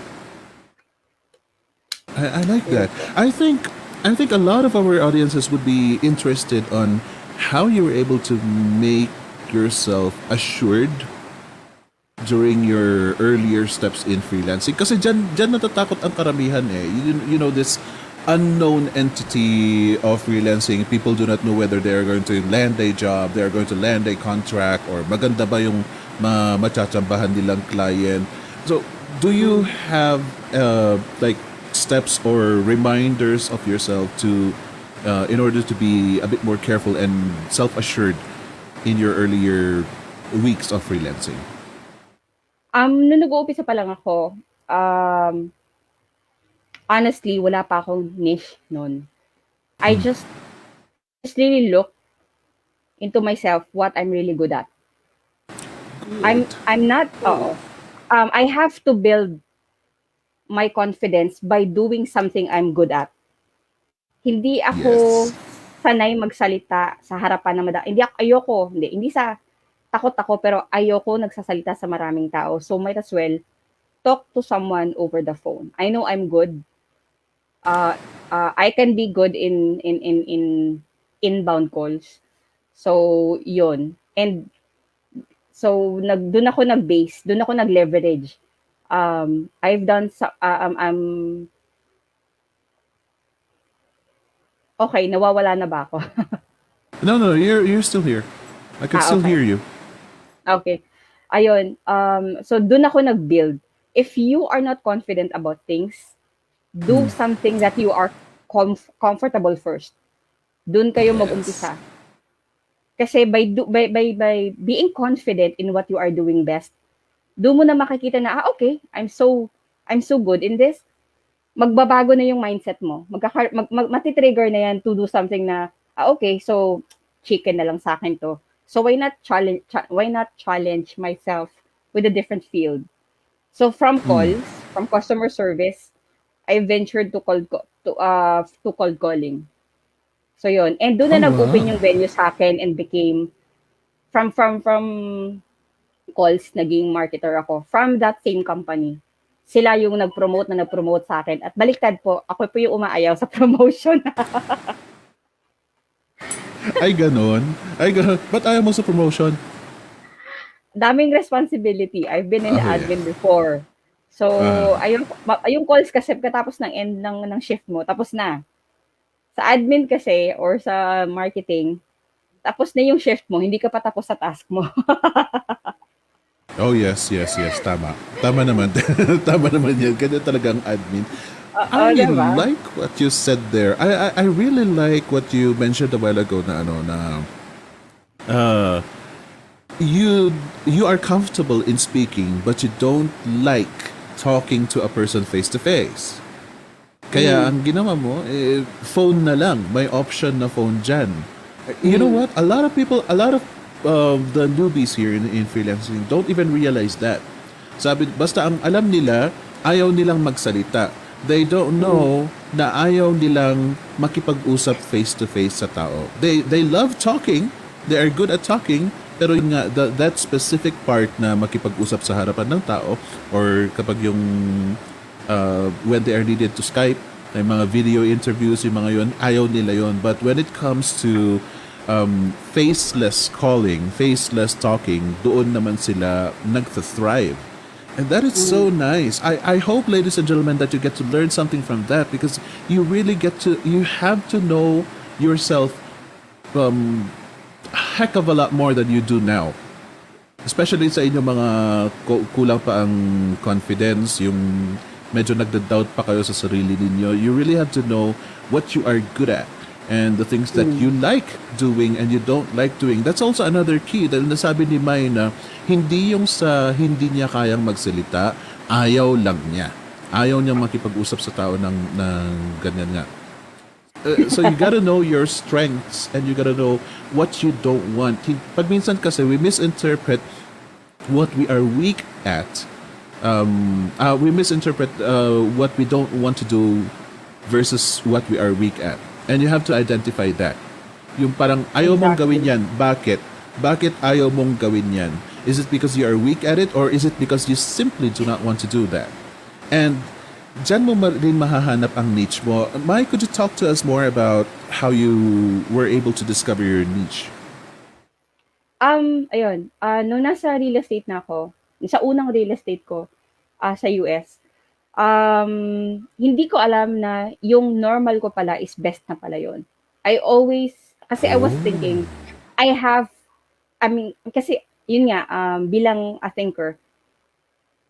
I like Yes. that. I think a lot of our audiences would be interested on how you were able to make yourself assured during your earlier steps in freelancing. Kasi dyan natatakot ang karamihan eh. You know, this unknown entity of freelancing. People do not know whether they are going to land a job, they are going to land a contract, or maganda ba yung machachambahan nilang client. So, do you have like steps or reminders of yourself to in order to be a bit more careful and self-assured in your earlier weeks of freelancing? Nung nag-uumpisa pa lang ako, honestly, wala pa akong niche nun. I just really look into myself what I'm really good at. Good. I'm not, oo. I have to build my confidence by doing something I'm good at. Hindi ako Yes. sanay magsalita sa harapan ng hindi ako, ayoko, hindi sa takot ako, pero ayoko nagsasalita sa maraming tao. So might as well talk to someone over the phone. I know I'm good. I can be good in inbound calls. So, yun. And so doon ako nag-base, doon ako nag-leverage. I've done okay, nawawala na ba ako? No, no, you're still here. I can still Okay. hear you. Okay. Ayun, so doon ako nag-build. If you are not confident about things, do something that you are comfortable first. Doon kayo Yes. mag-umpisa. Kasi by being confident in what you are doing best, doon mo na makikita na, okay, I'm so good in this. Magbabago na yung mindset mo. Matitrigger na yan to do something na, okay, so chicken na lang sa akin to. So why not challenge myself with a different field? So from calls, from customer service, I ventured to cold calling. So yun. And doon Oh na nag-open wow. yung venue sa akin and became from calls, naging marketer ako from that same company. Sila yung nag-promote sa akin. At baliktad po, ako po yung umaayaw sa promotion. Ay ganon. Ay ganon. Ba't ayaw mo sa promotion? Daming responsibility. I've been in Oh yeah. admin before. So, Ah. yung calls kasi katapos ng end ng shift mo, tapos na. Sa admin kasi or sa marketing, tapos na yung shift mo, hindi ka pa tapos sa task mo. Oh yes, yes, yes. Tama. Tama naman. Tama naman yan. Ganyan talagang admin. Oo, I diba? like what you said there. I really like what you mentioned a while ago na ano na uh, you are comfortable in speaking but you don't like talking to a person face to face. Kaya ang ginawa mo, phone na lang. May option na phone dyan. You know what? A lot of the newbies here in freelancing don't even realize that. Sabi, basta ang alam nila, ayaw nilang magsalita. They don't know na ayaw nilang makipag-usap face-to-face sa tao. They love talking. They are good at talking. Pero yun nga, that specific part na makipag-usap sa harapan ng tao or kapag yung when they are needed to Skype, may mga video interviews, yung mga yun, ayaw nila yun. But when it comes to faceless calling, faceless talking, doon naman sila nagth-thrive. And that is so nice. I hope, ladies and gentlemen, that you get to learn something from that because you really you have to know yourself a heck of a lot more than you do now. Especially sa inyong mga kulang pa ang confidence, yung medyo nagda-doubt pa kayo sa sarili ninyo. You really have to know what you are good at and the things that you like doing and you don't like doing. That's also another key. Dahil nasabi ni May na hindi yung sa hindi niya kayang magsalita, ayaw lang niya. Ayaw niya makipag-usap sa tao ng ganyan nga. So you gotta know your strengths and you gotta know what you don't want. Pag minsan kasi we misinterpret what we are weak at. We misinterpret what we don't want to do versus what we are weak at. And you have to identify that. Yung parang ayaw mong Exactly. gawin yan. Bakit? Bakit ayaw mong gawin yan? Is it because you are weak at it, or is it because you simply do not want to do that? And dyan mo rin mahahanap ang niche mo. Mai, could you talk to us more about how you were able to discover your niche? Ayun, nung nasa real estate na ako, sa unang real estate ko, sa US, hindi ko alam na yung normal ko pala is best na pala yun. I always, kasi I was Oh. thinking, I have, I mean, kasi yun nga, bilang a thinker,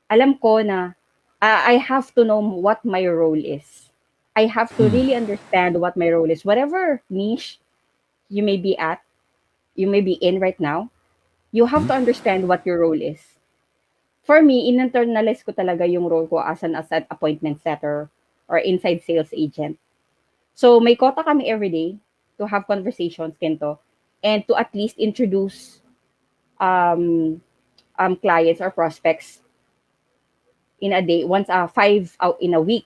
alam ko na I have to know what my role is. I have to really understand what my role is. Whatever niche you may be at, you may be in right now, you have to understand what your role is. For me, in-internalize ko talaga yung role ko as an appointment setter or inside sales agent. So, may quota kami everyday to have conversations, Kento, and to at least introduce um, clients or prospects in a day, once 5 out in a week.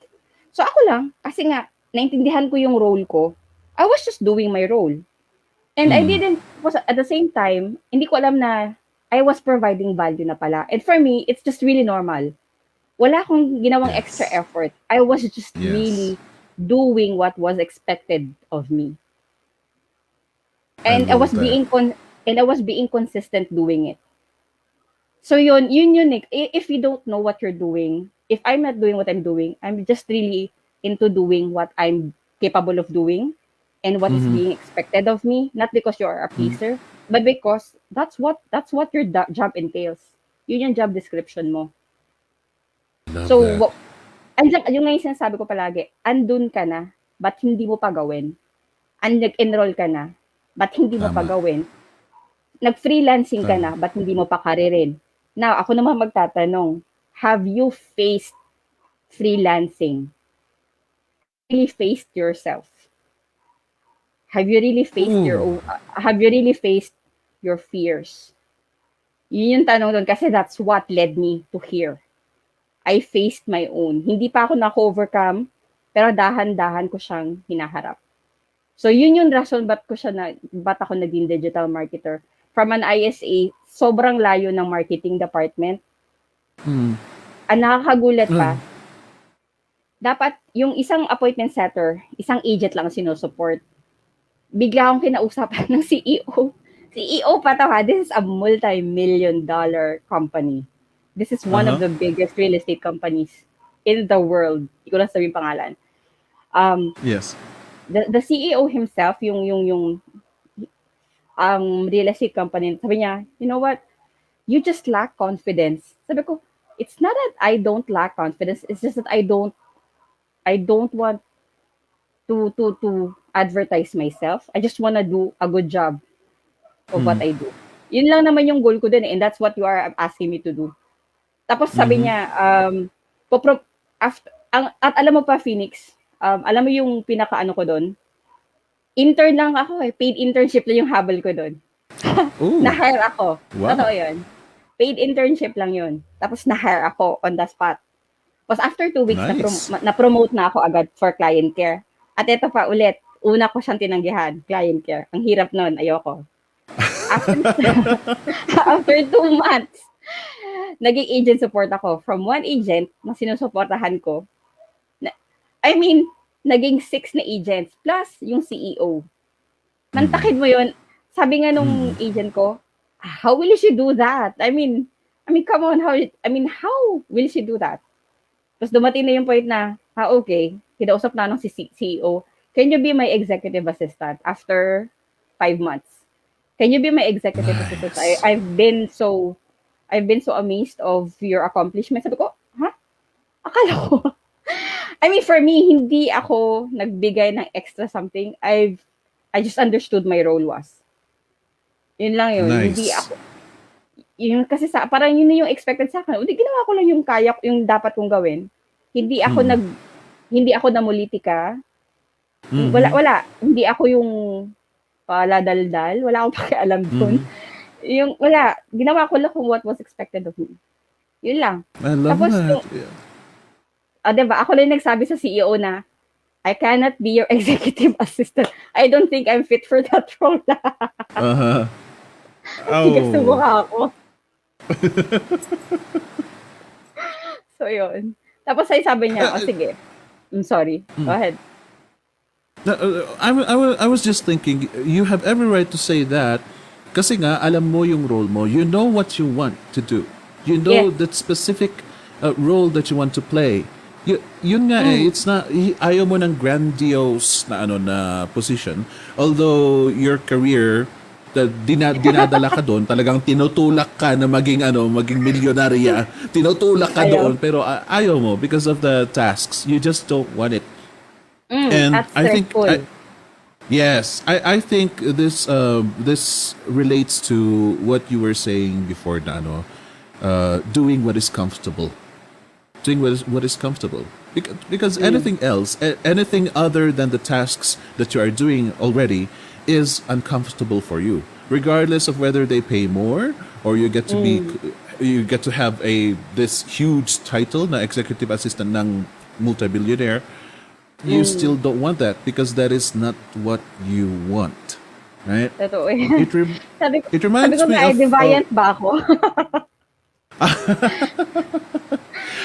So, ako lang, kasi nga, naintindihan ko yung role ko, I was just doing my role. And I didn't, was at the same time, hindi ko alam na I was providing value na pala. And for me, it's just really normal. Wala akong ginawang extra Yes. effort. I was just Yes. really doing what was expected of me. I And love that. I was being consistent doing it. So yun eh. If you don't know what you're doing, if I'm not doing what I'm doing, I'm just really into doing what I'm capable of doing and what is being expected of me, not because you're a pleaser, but because that's what your job entails. Yun yung job description mo. Love So that. andiyan yung nga yung sinasabi ko palagi, andun ka na, ba't hindi mo pa gawin? Nag-enroll ka na, ba't hindi mo pa Tama. gawin? Nag-freelancing ka Tama. na, ba't hindi mo pa karirin? Now, ako naman magtatanong, have you faced freelancing? Really faced yourself? Ooh. Have you really faced your fears? Yun yung tanong doon kasi that's what led me to here. I faced my own. Hindi pa ako na-overcome, pero dahan-dahan ko siyang hinaharap. So yun yung rason ba't ako naging digital marketer. From an ISA, sobrang layo ng marketing department. Ang nakakagulat pa, dapat yung isang appointment setter, isang agent lang sinusupport. Bigla akong kinausapan ng CEO. CEO pa to ha, this is a multi-million dollar company. This is one of Uh-huh. the biggest real estate companies in the world. Hindi ko lang sabihin pangalan. Um, Yes. the CEO himself, yung real estate company, sabi niya, you know what, you just lack confidence. Sabi ko, it's not that I don't lack confidence, it's just that I don't want to advertise myself. I just want to do a good job of what I do. Yun lang naman yung goal ko din and that's what you are asking me to do. Tapos sabi niya, at alam mo pa, Phoenix, alam mo yung pinaka-ano ko doon? Intern lang ako eh. Paid internship lang yung habol ko doon. Ooh. Na-hire ako. Totoo Wow. yun. Paid internship lang yun. Tapos na-hire ako on the spot. Tapos after 2 weeks, Nice. na-promote na ako agad for client care. At ito pa ulit, una ko siyang tinanggihan, client care. Ang hirap nun, ayoko. After, after 2 months, naging agent support ako. From one agent na sinusuportahan ko, na, I mean, naging 6 na agents plus yung CEO. Mantakid mo yun. Sabi nga nung agent ko, how will she do that? Come on, how will she do that? Tapos dumating na yung point na, okay, kinausap na nung si CEO, can you be my executive assistant after 5 months? Can you be my executive assistant? Nice. I've been so amazed of your accomplishments. Sabi ko, akala ko. For me, hindi ako nagbigay ng extra something. I just understood my role was. Yun lang yun. Hindi Nice. ako, yun kasi parang yun na yung expected sa akin. Hindi, ginawa ko lang yung yung dapat kong gawin. Hindi ako hindi ako namulitika. Wala. Hindi ako yung paladaldal. Wala akong pakialam dun. Wala. Ginawa ko lang kung what was expected of me. Yun lang. I love Tapos that. Yeah. diba, ako lang nagsabi sa CEO na, I cannot be your executive assistant. I don't think I'm fit for that role. Uh-huh. Tigas sa Oh. mukha ako. So, yun. Tapos ay sabi niya, "O sige." Sorry. Go ahead. I was just thinking, you have every right to say that kasi nga, alam mo yung role mo. You know what you want to do. You know Yes. that specific role that you want to play. Yun nga it's not, ayaw mo ng grandiose na ano na position. Although your career, dinadala ka doon, talagang tinutulak ka na maging ano, maging milyonarya. Tinutulak ka Ayaw. doon, pero ayaw mo because of the tasks. You just don't want it. And At I think stressful. yes, I think this relates to what you were saying before, Nano. Doing what is comfortable, doing what is comfortable. Because anything else, anything other than the tasks that you are doing already, is uncomfortable for you, regardless of whether they pay more or you get to have a this huge title na executive assistant ng multi-billionaire. You still don't want that because that is not what you want, right? Totoo eh. It rem- Sabi, it sabi reminds ko me nga, of deviant ba ako?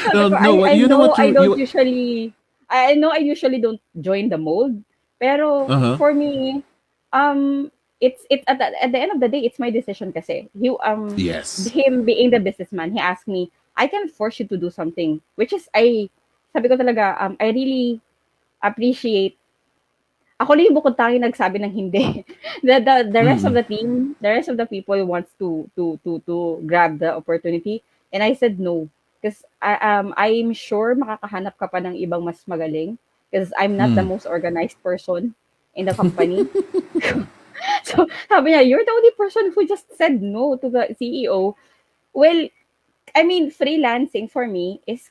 Sabi no ko, no what I you know know what I don't you usually, I know I usually don't join the mold. Pero uh-huh for me, it's at the end of the day, it's my decision kasi. yes Him being the businessman, he asked me, I can force you to do something, which is sabi ko talaga, I really appreciate. Ako lang yung bukod tanging nagsabi ng hindi. The rest of mm the team, the rest of the people wants to grab the opportunity, and I said no because I'm sure makakahanap ka pa ng ibang mas magaling because I'm not the mm most organized person in the company. So sabi niya, you're the only person who just said no to the CEO. Well, I mean, freelancing for me is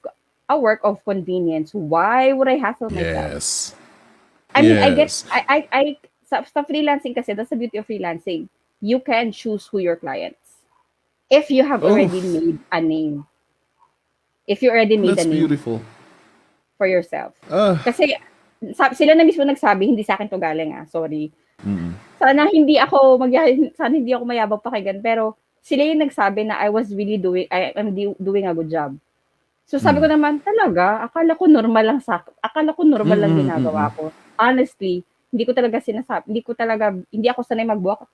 a work of convenience. Why would I hassle myself? yes I mean, I get, yes sa freelancing kasi, that's the beauty of freelancing. You can choose who your clients. If you have oh already made a name. If you already made a that's name beautiful for yourself. uh Kasi, sila na mismo nagsabi, hindi sa akin to galing sorry. mm Sana hindi ako mayabang pakinggan, pero sila yung nagsabi na I am doing a good job. So sabi ko mm naman, talaga, akala ko normal lang ginagawa ko. Honestly, hindi ako sanay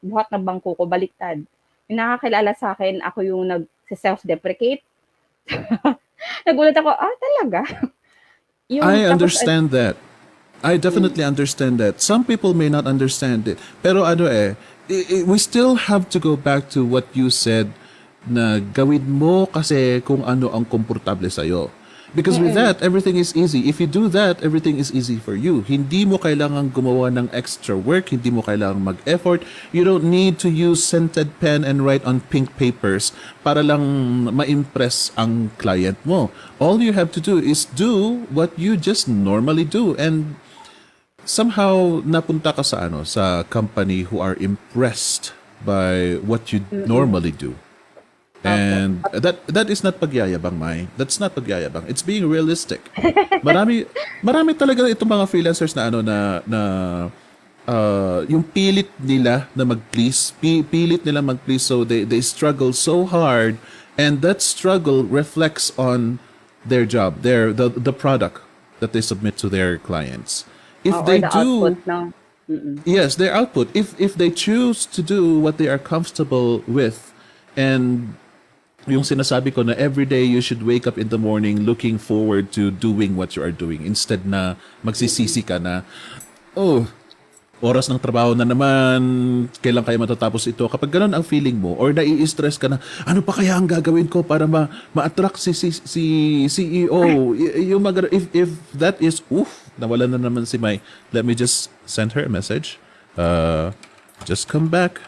buhat ng bangko ko, baliktad. Yung nakakilala sa akin, ako yung self-deprecate. Nagulat ako, talaga? I Yung, tapos, understand that. I definitely understand that. Some people may not understand it. Pero ano we still have to go back to what you said na gawin mo kasi kung ano ang komportable sa'yo. Because with that, everything is easy. If you do that, everything is easy for you. Hindi mo kailangan gumawa ng extra work. Hindi mo kailangan mag-effort. You don't need to use scented pen and write on pink papers para lang ma-impress ang client mo. All you have to do is do what you just normally do. And somehow napunta ka sa company who are impressed by what you normally do. opo. And that is not pagyayabang, Mai. That's not pagyayabang. It's being realistic. Marami talaga itong mga freelancers na yung pilit nila na mag-please, pilit nila mag-please, so they struggle so hard, and that struggle reflects on their job, the product that they submit to their clients. If Or they the output, do no? Mm-mm. yes, their output. If they choose to do what they are comfortable with, and yung sinasabi ko na every day you should wake up in the morning looking forward to doing what you are doing instead na magsisisi ka na, oh, oras ng trabaho na naman, kailan kaya matatapos ito. Kapag ganun ang feeling mo or nai-stress ka na, ano pa kaya ang gagawin ko para ma-attract si CEO? If that is, nawala na naman si Mai. Let me just send her a message. Just come back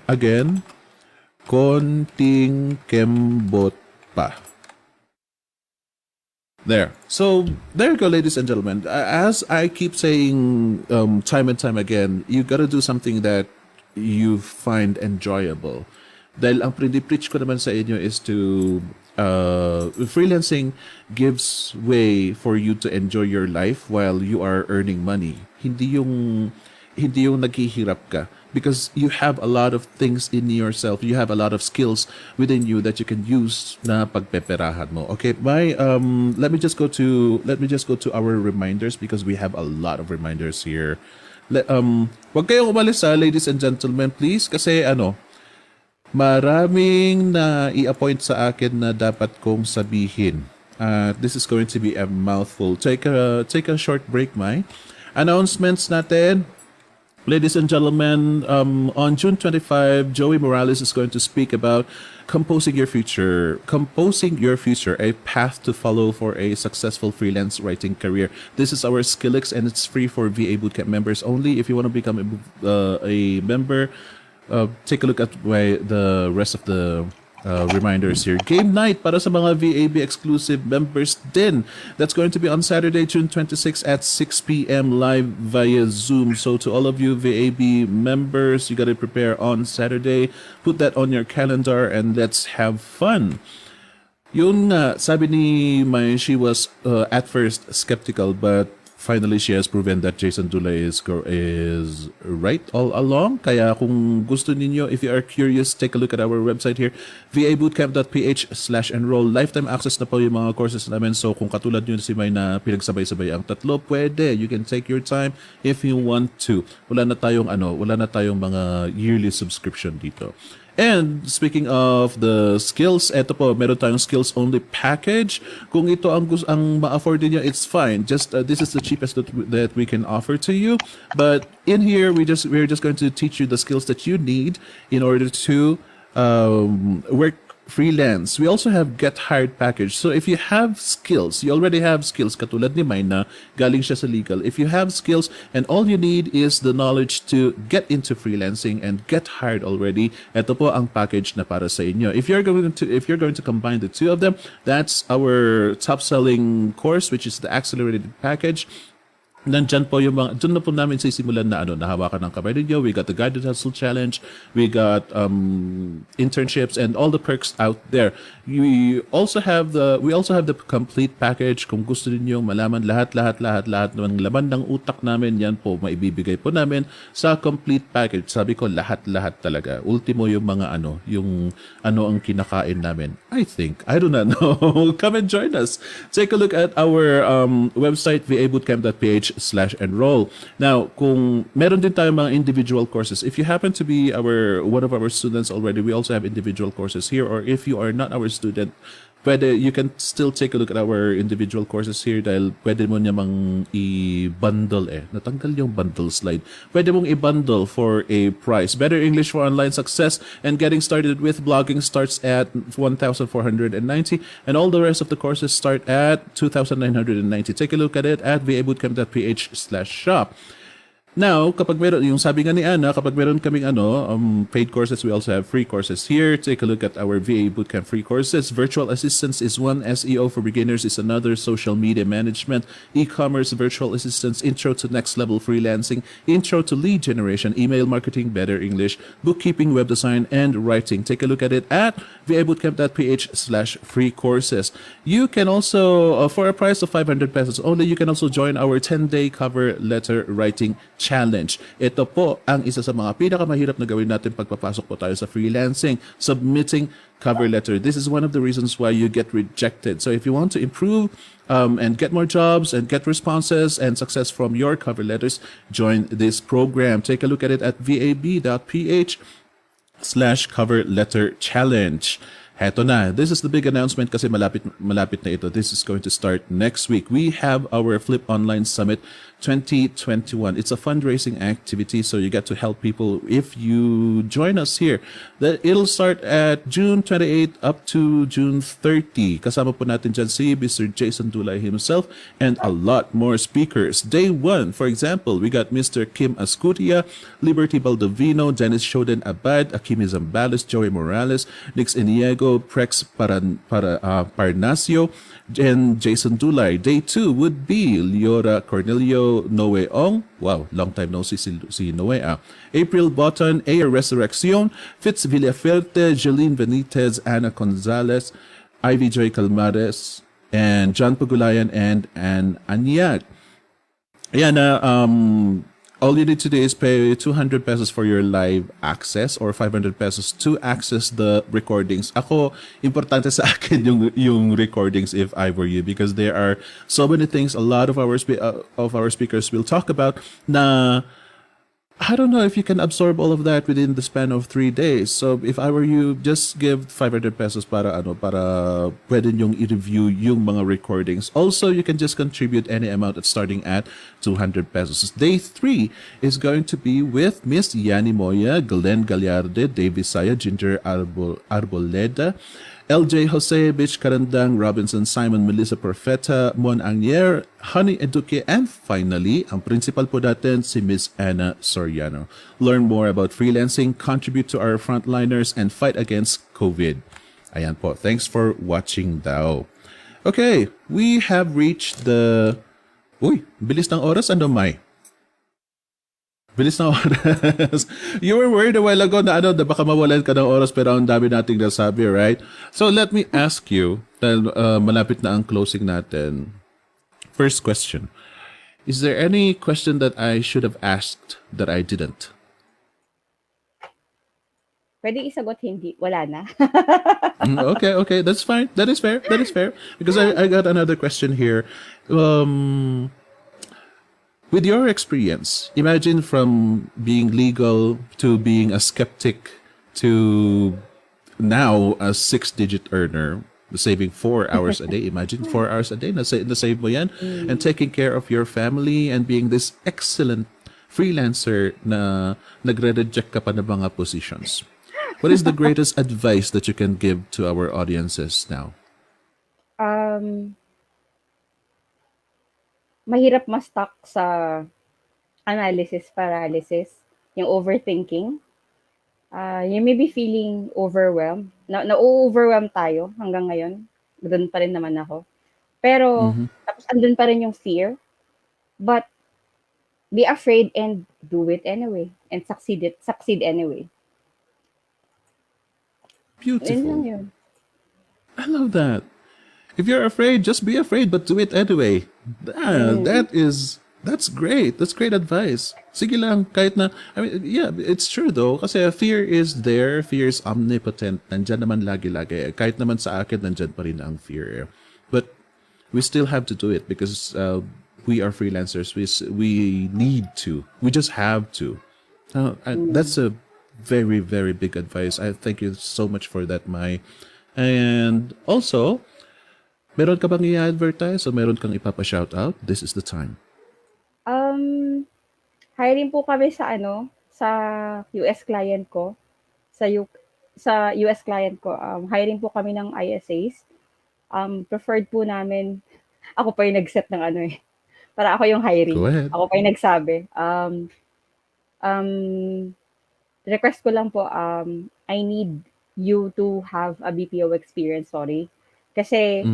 again. Konting kembot pa. There. So, there you go, ladies and gentlemen. As I keep saying time and time again, you gotta do something that you find enjoyable. Dahil ang preach ko naman sa inyo is to freelancing gives way for you to enjoy your life while you are earning money. hindi yung naghihirap ka because you have a lot of things in yourself. You have a lot of skills within you that you can use na pagpeperahan mo. Okay, let me just go to our reminders because we have a lot of reminders here. Wag kayong umalis ladies and gentlemen, please kasi maraming na i-appoint sa akin na dapat kong sabihin. This is going to be a mouthful. Take a short break, Mai. Announcements natin. Ladies and gentlemen, on June 25, Joey Morales is going to speak about composing your future. Composing your future, a path to follow for a successful freelance writing career. This is our Skillix and it's free for VA Bootcamp members only. If you want to become a member, take a look at the rest of the reminders here. Game night para sa mga VAB exclusive members din. That's going to be on Saturday, June 26 at 6 p.m. live via Zoom. So to all of you VAB members, you got to prepare on Saturday. Put that on your calendar and let's have fun. Yun nga, sabi ni May, she was at first skeptical but finally she has proven that Jason Dulay is right all along. Kaya kung gusto ninyo, if you are curious, take a look at our website here, vabootcamp.ph/enroll. Lifetime access na po yung mga courses namin. So kung katulad nyo si May na pinagsabay-sabay ang tatlo, pwede. You can take your time if you want to. Wala na tayong mga yearly subscription dito. And speaking of the skills, eto po, meron tayong skills only package. Kung ito ang ma-afford niyo, it's fine. Just this is the cheapest that we can offer to you. But in here, we're just going to teach you the skills that you need in order to work freelance. We also have get hired package. So if you have skills, you already have skills, katulad ni May na galing siya sa legal. If you have skills and all you need is the knowledge to get into freelancing and get hired already, ito po ang package na para sa inyo. If you're going to combine the two of them, that's our top selling course, which is the accelerated package. Nandyan po yung dun na po namin sisimulan na nahawakan ng kamay ninyo. We got the Guided Hustle Challenge. We got internships and all the perks out there. We also have the complete package. Kung gusto niyo malaman lahat ng laman ng utak namin, yan po maibibigay po namin sa complete package. Sabi ko lahat talaga. Ultimo yung mga yung ang kinakain namin. I do not know. Come and join us. Take a look at our website vabootcamp.ph/enroll. Now, kung meron din tayong mga individual courses, if you happen to be one of our students already, we also have individual courses here. Or if you are not our student, you can still take a look at our individual courses here dahil pwede mo namang i-bundle Natanggal yung bundle slide. Pwede mong i-bundle for a price. Better English for Online Success and Getting Started with Blogging starts at 1,490 and all the rest of the courses start at 2,990. Take a look at it at vabootcamp.ph/shop. Now, kapag meron, yung sabi nga ni Ana, kapag meron kaming paid courses, we also have free courses here. Take a look at our VA Bootcamp free courses. Virtual Assistance is one, SEO for Beginners is another, Social Media Management, E-commerce, Virtual Assistance, Intro to Next Level Freelancing, Intro to Lead Generation, Email Marketing, Better English, Bookkeeping, Web Design, and Writing. Take a look at it at vabootcamp.ph/free courses. You can also, for a price of 500 pesos only, you can also join our 10-day cover letter writing challenge. Ito po ang isa sa mga pinakamahirap na gawin natin pagpapasok po tayo sa freelancing, submitting cover letter. This is one of the reasons why you get rejected. So if you want to improve and get more jobs and get responses and success from your cover letters, join this program. Take a look at it at vab.ph/cover letter challenge. Heto na. This is the big announcement kasi malapit na ito. This is going to start next week. We have our Flip Online Summit 2021. It's a fundraising activity, so you get to help people if you join us here. It'll start at June 28 up to June 30. Kasama po natin dyan si Mr. Jason Dulay himself and a lot more speakers. Day 1, for example, we got Mr. Kim Ascutia, Liberty Baldovino, Dennis Shoden Abad, Akimi Zambales, Joey Morales, Nix Iniego, Prex Parnasio, and Jason Dulay. Day 2 would be Liora Cornelio Noe Ong. Wow, long time no see si Noe. April Boton, Air Resurrección, Fitz Villaferte, Jeline Benitez, Ana Gonzalez, Ivy Joy Calmares, and John Pagulayan and Ann Anyag. Ayan na, All you need to do is pay 200 pesos for your live access or 500 pesos to access the recordings. Ako, importante sa akin yung recordings if I were you, because there are so many things a lot of our speakers will talk about na I don't know if you can absorb all of that within the span of 3 days. So if I were you, just give 500 pesos para pwede nyong i-review yung mga recordings. Also, you can just contribute any amount at starting at 200 pesos. Day 3 is going to be with Miss Yani Moya, Glenn Gallarde, David Saya, Ginger Arboleda, LJ Jose, Bitch Karandang, Robinson Simon, Melissa Perfetta, Mon Angier, Honey Eduque, and finally, ang principal po natin, si Miss Anna Soriano. Learn more about freelancing, contribute to our frontliners, and fight against COVID. Ayan po. Thanks for watching daw. Okay, we have reached the... Uy, bilis ng oras. Ano, May? Bilis ng oras. You were worried a while ago na baka mawalan ka ng oras, pero ang dami nating nasabi, right? So let me ask you, dahil malapit na ang closing natin. First question. Is there any question that I should have asked that I didn't? Pwede isagot hindi, wala na. Okay, that's fine. That is fair. Because I got another question here. With your experience, imagine from being legal to being a skeptic to now a 6-digit earner, saving 4 hours a day. Imagine 4 hours a day, na-save mo yan. And taking care of your family and being this excellent freelancer na nagre-reject ka pa ng mga positions. What is the greatest advice that you can give to our audiences now? Mahirap ma-stuck sa analysis paralysis, yung overthinking. You may be feeling overwhelmed. Na-overwhelm tayo hanggang ngayon. Doon pa rin naman ako. Pero, tapos andun pa rin yung fear. But, be afraid and do it anyway. And succeed anyway. Yun lang Beautiful. yun. I love that. If you're afraid, just be afraid, but do it anyway. That's great. That's great advice. Sige lang, kahit na, I mean, yeah, it's true though, kasi fear is there, fear is omnipotent, nandyan naman lagi-lagi. Kahit naman sa akin, nandyan pa rin ang fear. But we still have to do it because we are freelancers. We need to. We just have to. That's a very, very big advice. I thank you so much for that, Mai. And also, meron ka bang i-advertise o meron kang ipapa-shoutout? This is the time. Hiring po kami sa sa US client ko. Sa US client ko, hiring po kami ng ISAs. Preferred po namin, ako pa yung nag-set ng para ako yung hiring. Go ahead. Ako pa yung nagsabi. Request ko lang po, I need you to have a BPO experience, sorry. Kasi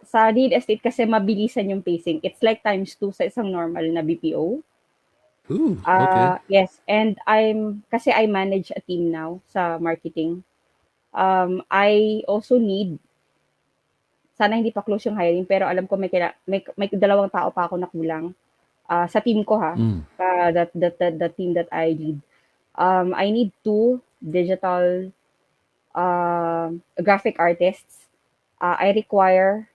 sa real estate kasi mabilisan yung pacing. It's like times 2 sa isang normal na BPO. Ooh, okay. Yes, and kasi I manage a team now sa marketing. I also need, sana hindi pa close yung hiring, pero alam ko may 2 tao pa ako na kulang sa team ko ha. The team that I lead. I need 2 digital graphic artists. I require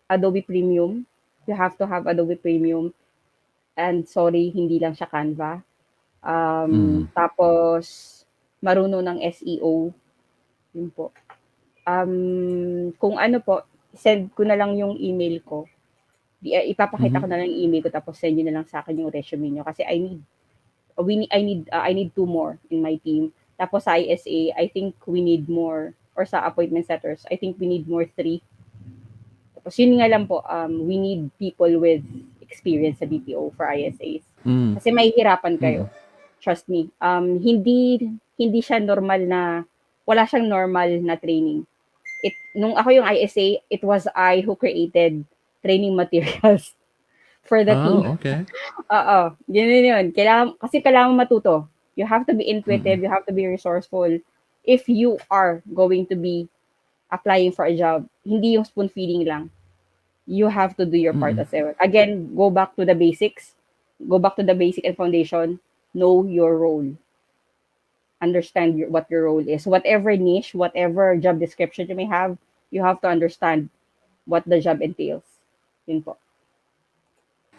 Adobe Premium. You have to have Adobe Premium. And sorry, hindi lang siya Canva. Tapos, marunong ng SEO. Yun po. Kung po, send ko na lang yung email ko. Ipapakita ko na lang yung email ko, tapos send nyo na lang sa akin yung resume nyo. Kasi I need 2 more in my team. Tapos sa ISA, I think we need more. Or sa appointment setters, I think we need more 3. Tapos yun nga lang po, we need people with experience sa BPO for ISAs. Kasi mahihirapan kayo. Trust me. Hindi siya normal na, wala siyang normal na training. Nung ako yung ISA, it was I who created training materials for the team. Okay. Oo. Yun. Kailangan matuto. You have to be intuitive, you have to be resourceful. If you are going to be applying for a job, hindi yung spoon feeding lang. You have to do your part as well. Again, go back to the basics. Go back to the basic and foundation. Know your role. Understand what your role is. Whatever niche, whatever job description you have to understand what the job entails. Yun po.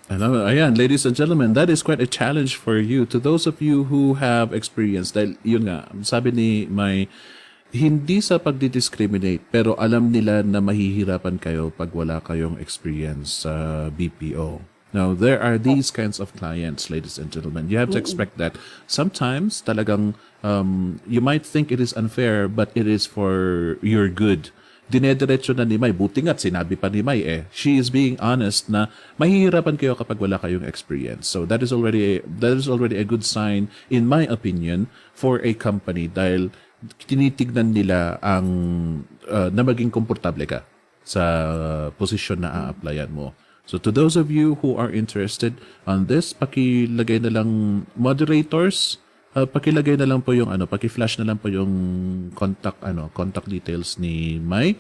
Ano, ayan, ladies and gentlemen, that is quite a challenge for you. To those of you who have experience, dahil yun nga, sabi ni May, hindi sa pagdi-discriminate, pero alam nila na mahihirapan kayo pag wala kayong experience sa BPO. Now, there are these kinds of clients, ladies and gentlemen. You have to expect that. Sometimes, talagang, you might think it is unfair, but it is for your good. Dinediretso na ni May. Buti nga't sinabi pa ni May she is being honest na mahihirapan kayo kapag wala kayong experience. So that is already a good sign, in my opinion, for a company dahil tinitignan nila ang na maging komportable ka sa posisyon na a-applyan mo. So to those of you who are interested on this, pakilagay na lang moderators, pakilagay na lang po yung paki-flash na lang po yung contact details ni Mai.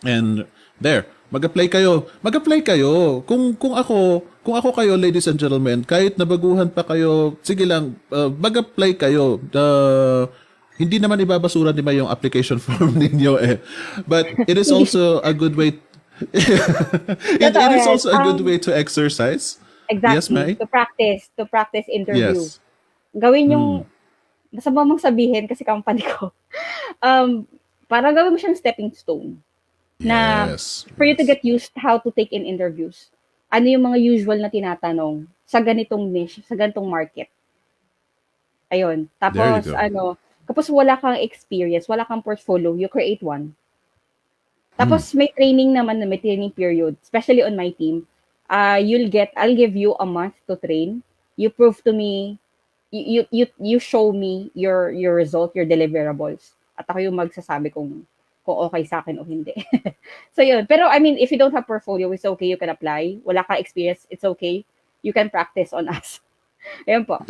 And there, mag-apply kayo. Mag-apply kayo. Kung ako kayo, ladies and gentlemen, kahit nabaguhan pa kayo, sige lang, mag-apply kayo. Hindi naman ibabasura ni Mai yung application form ninyo But it is also a good way it is also a good way to exercise. Exactly. Yes, Mai? To practice interview. Yes. Gawin yung, masama mong sabihin kasi company ko, parang gawin mo siyang stepping stone. Na for you to get used how to take in interviews. Ano yung mga usual na tinatanong sa ganitong niche, sa ganitong market. Ayun. Tapos, kapag wala kang experience, wala kang portfolio, you create one. Tapos, may training naman, may training period, especially on my team. I'll give you a month to train. You prove to me, you show me your result, your deliverables. At ako yung magsasabi kung okay sa akin o hindi. So yun. Pero I mean, if you don't have portfolio, it's okay. You can apply. Wala kang experience, it's okay. You can practice on us. Ayan po.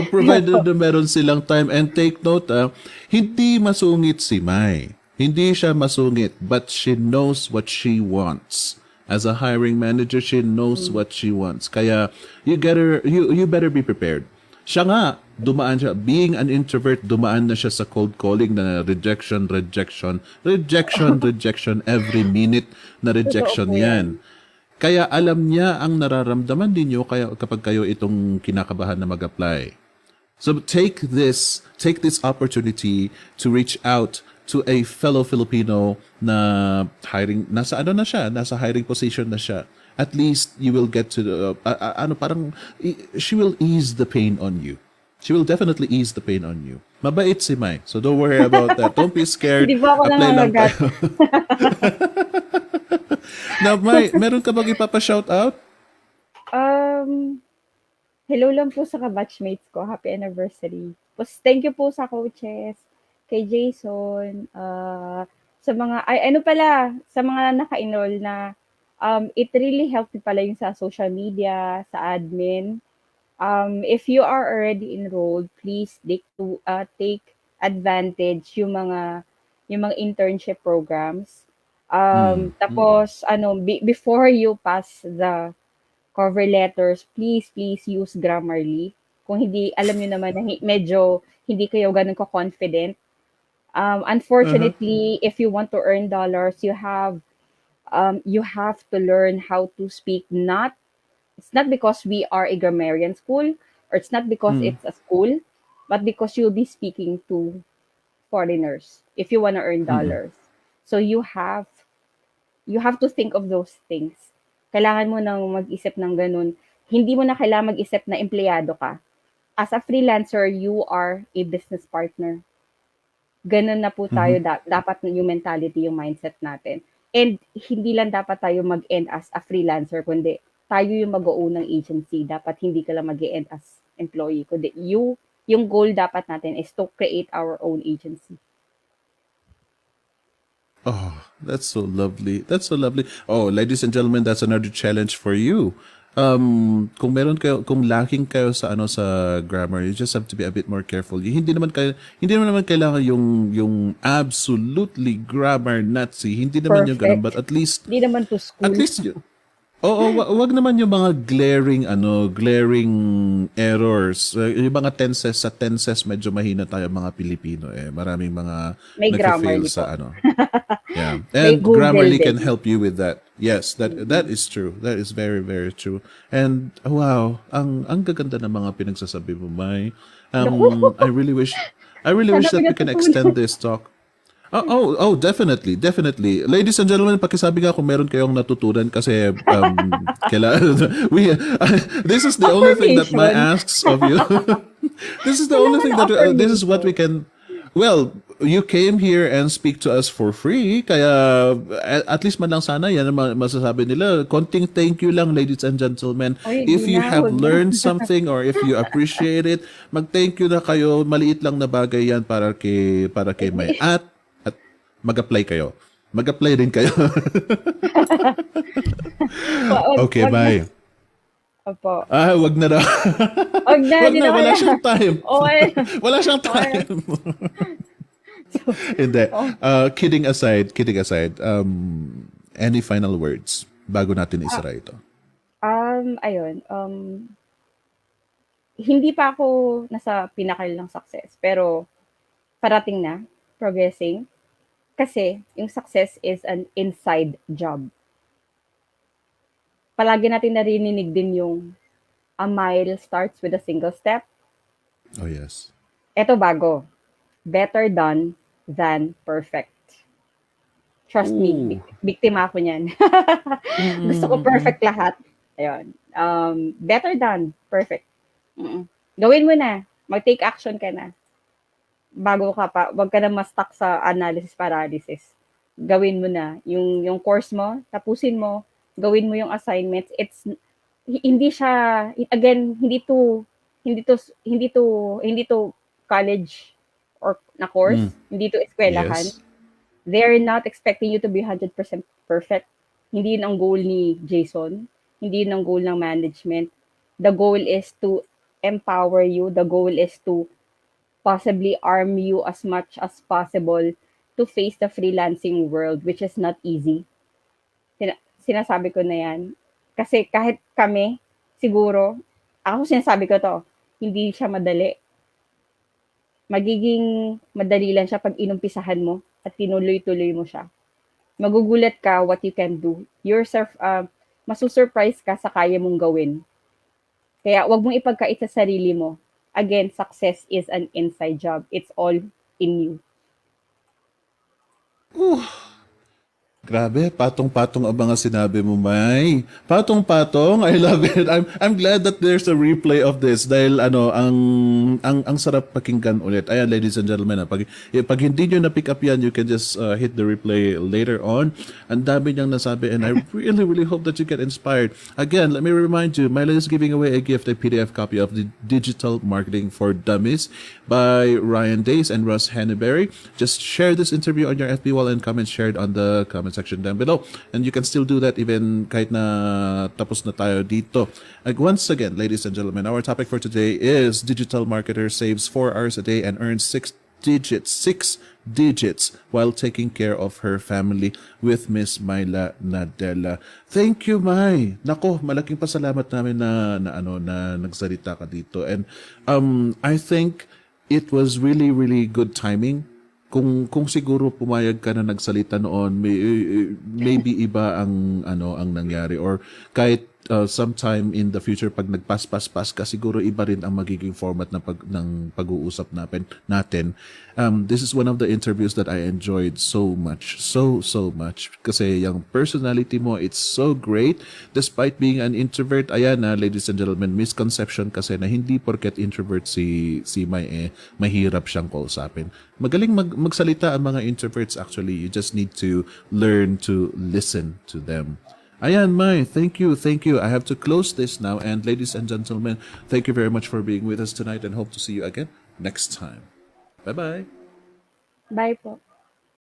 Provided na meron silang time. And take note, hindi masungit si Mai. Hindi siya masungit, but she knows what she wants. As a hiring manager, she knows what she wants. Kaya you better be prepared. Siya nga, dumaan siya. Being an introvert, dumaan na siya sa cold calling na rejection every minute na rejection yan. Kaya alam niya ang nararamdaman ninyo kaya kapag kayo itong kinakabahan na mag-apply. So take this opportunity to reach out to a fellow Filipino na nasa hiring position na siya. At least you will get to she will ease the pain on you. She will definitely ease the pain on you. Mabait si Mai. So don't worry about that. Don't be scared. Hindi ba ako Apply lang nangangagat? tayo. Now, Mai, meron ka bang ipapa-shout out? Hello lang po sa ka-batchmates ko. Happy anniversary. Thank you po sa coaches, kay Jason, sa mga, sa mga naka-enroll na, it really helped me pala yung sa social media, sa admin. If you are already enrolled, please take advantage yung mga internship programs. Tapos, before you pass the cover letters, please use Grammarly. Kung hindi, alam nyo naman na medyo hindi kayo ganun ka-confident. Unfortunately, if you want to earn dollars, you have to learn how to speak. It's not because we are a grammarian school, or it's not because it's a school, but because you'll be speaking to foreigners if you want to earn dollars. So you have to think of those things. Kailangan mo nang mag-isip ng ganun. Hindi mo na kailangan mag-isip na empleyado ka. As a freelancer, you are a business partner. Ganun na po tayo, dapat yung mentality, yung mindset natin. And hindi lang dapat tayo mag-end as a freelancer, kundi tayo yung mag-own ng agency. Dapat hindi ka lang mag-end as employee, kundi yung goal dapat natin is to create our own agency. Oh, that's so lovely. That's so lovely. Oh, ladies and gentlemen, that's another challenge for you. Kung lacking kayo sa sa grammar, you just have to be a bit more careful. Hindi naman kailangan yung absolutely grammar Nazi. Hindi naman yung ganun, but at least Hindi naman to school. At least Oo, wag naman yung mga glaring errors. Yung mga tenses sa tenses medyo mahina tayo mga Pilipino eh. Maraming mga May nagfe-fail Grammarly sa po. ano. Yeah. May And Google Grammarly can din. help you with that. Yes, that Mm. is true. That is very very true. And wow, ang gaganda ng mga pinagsasabi mo, Mai. Naku, I really wish sana may that we can extend natutunan. this talk. Definitely, definitely. Ladies and gentlemen, pakisabi nga kung meron kayong natutunan kasi we this is the only thing that my Affirmation. asks of you. This is the only Kailangan thing ng that this is what we affirmation. can. Well, you came here and speak to us for free, kaya at least man lang sana yan ang masasabi nila. Konting thank you lang, ladies and gentlemen. Oy, di If you na, have wag na. learned something or if you appreciate it, mag-thank you na kayo. Maliit lang na bagay yan para kay May. Hindi. At mag-apply kayo. Mag-apply din kayo. Okay, Wag na. bye. Opo. Wag na daw. Wag na, Wag di na, na wala kaya. siyang time. Okay. Wala siyang Okay. time. Hindi. Oh, Kidding aside, any final words bago natin ah, isara ito? ayun, hindi pa ako nasa pinakal ng success, pero parating na, progressing. Kasi yung success is an inside job. Palagi natin narinig din yung a mile starts with a single step. Oh, yes. Eto bago, better done than perfect. Trust me, Ooh. biktima ako niyan. Gusto ko Mm-mm-mm. perfect lahat. Ayun. Better done perfect. Mm. Gawin mo na. Mag-take action ka na. Bago ka pa, wag ka na ma-stuck sa analysis paralysis. Gawin mo na. Yung course mo, tapusin mo, gawin mo yung assignments. Hindi siya, again, hindi to college or na course, Mm. hindi to eskwelahan. Yes. They're not expecting you to be 100% perfect. Hindi yun ang goal ni Jason. Hindi yun ang goal ng management. The goal is to empower you. The goal is to possibly arm you as much as possible to face the freelancing world, which is not easy. Sinasabi ko na yan. Kasi kahit kami, siguro, ako sinasabi ko to, hindi siya madali. Magiging madali lang siya pag inumpisahan mo at tinuloy-tuloy mo siya. Magugulat ka what you can do. Masusurprise ka sa kaya mong gawin. Kaya wag mong ipagkait sa sarili mo. Again, success is an inside job. It's all in you. Grabe, patong-patong ang mga sinabi mo, May. Patong-patong, I love it. I'm glad that there's a replay of this dahil ang sarap pakinggan ulit. Ayan, ladies and gentlemen, pag hindi nyo na pick up yan, you can just hit the replay later on. Ang dami niyang nasabi and I really, really hope that you get inspired. Again, let me remind you, Mayla is giving away a gift, a PDF copy of the Digital Marketing for Dummies by Ryan Days and Russ Hanneberry. Just share this interview on your FB wall and comment shared on the comment section down below. And you can still do that even kahit na tapos na tayo dito. Once again, ladies and gentlemen, our topic for today is digital marketer saves 4 hours a day and earns 6 digits while taking care of her family with Miss Mayla Nadela. Thank you, May. Nako, malaking pasalamat namin na nagsalita ka dito. And I think it was really really good timing kung siguro pumayag ka na nagsalita noon, maybe iba ang nangyari or kahit sometime in the future pag nagpas-pas-pas ka siguro iba rin ang magiging format ng pag-uusap natin. This is one of the interviews that I enjoyed so much, so much kasi yung personality mo, it's so great despite being an introvert. Ayan na, ladies and gentlemen, misconception kasi na hindi porket introvert si May mahirap siyang kausapin. Magaling magsalita ang mga introverts actually. You just need to learn to listen to them. Ayan, Mai, thank you, thank you. I have to close this now. And ladies and gentlemen, thank you very much for being with us tonight and hope to see you again next time. Bye-bye. Bye po.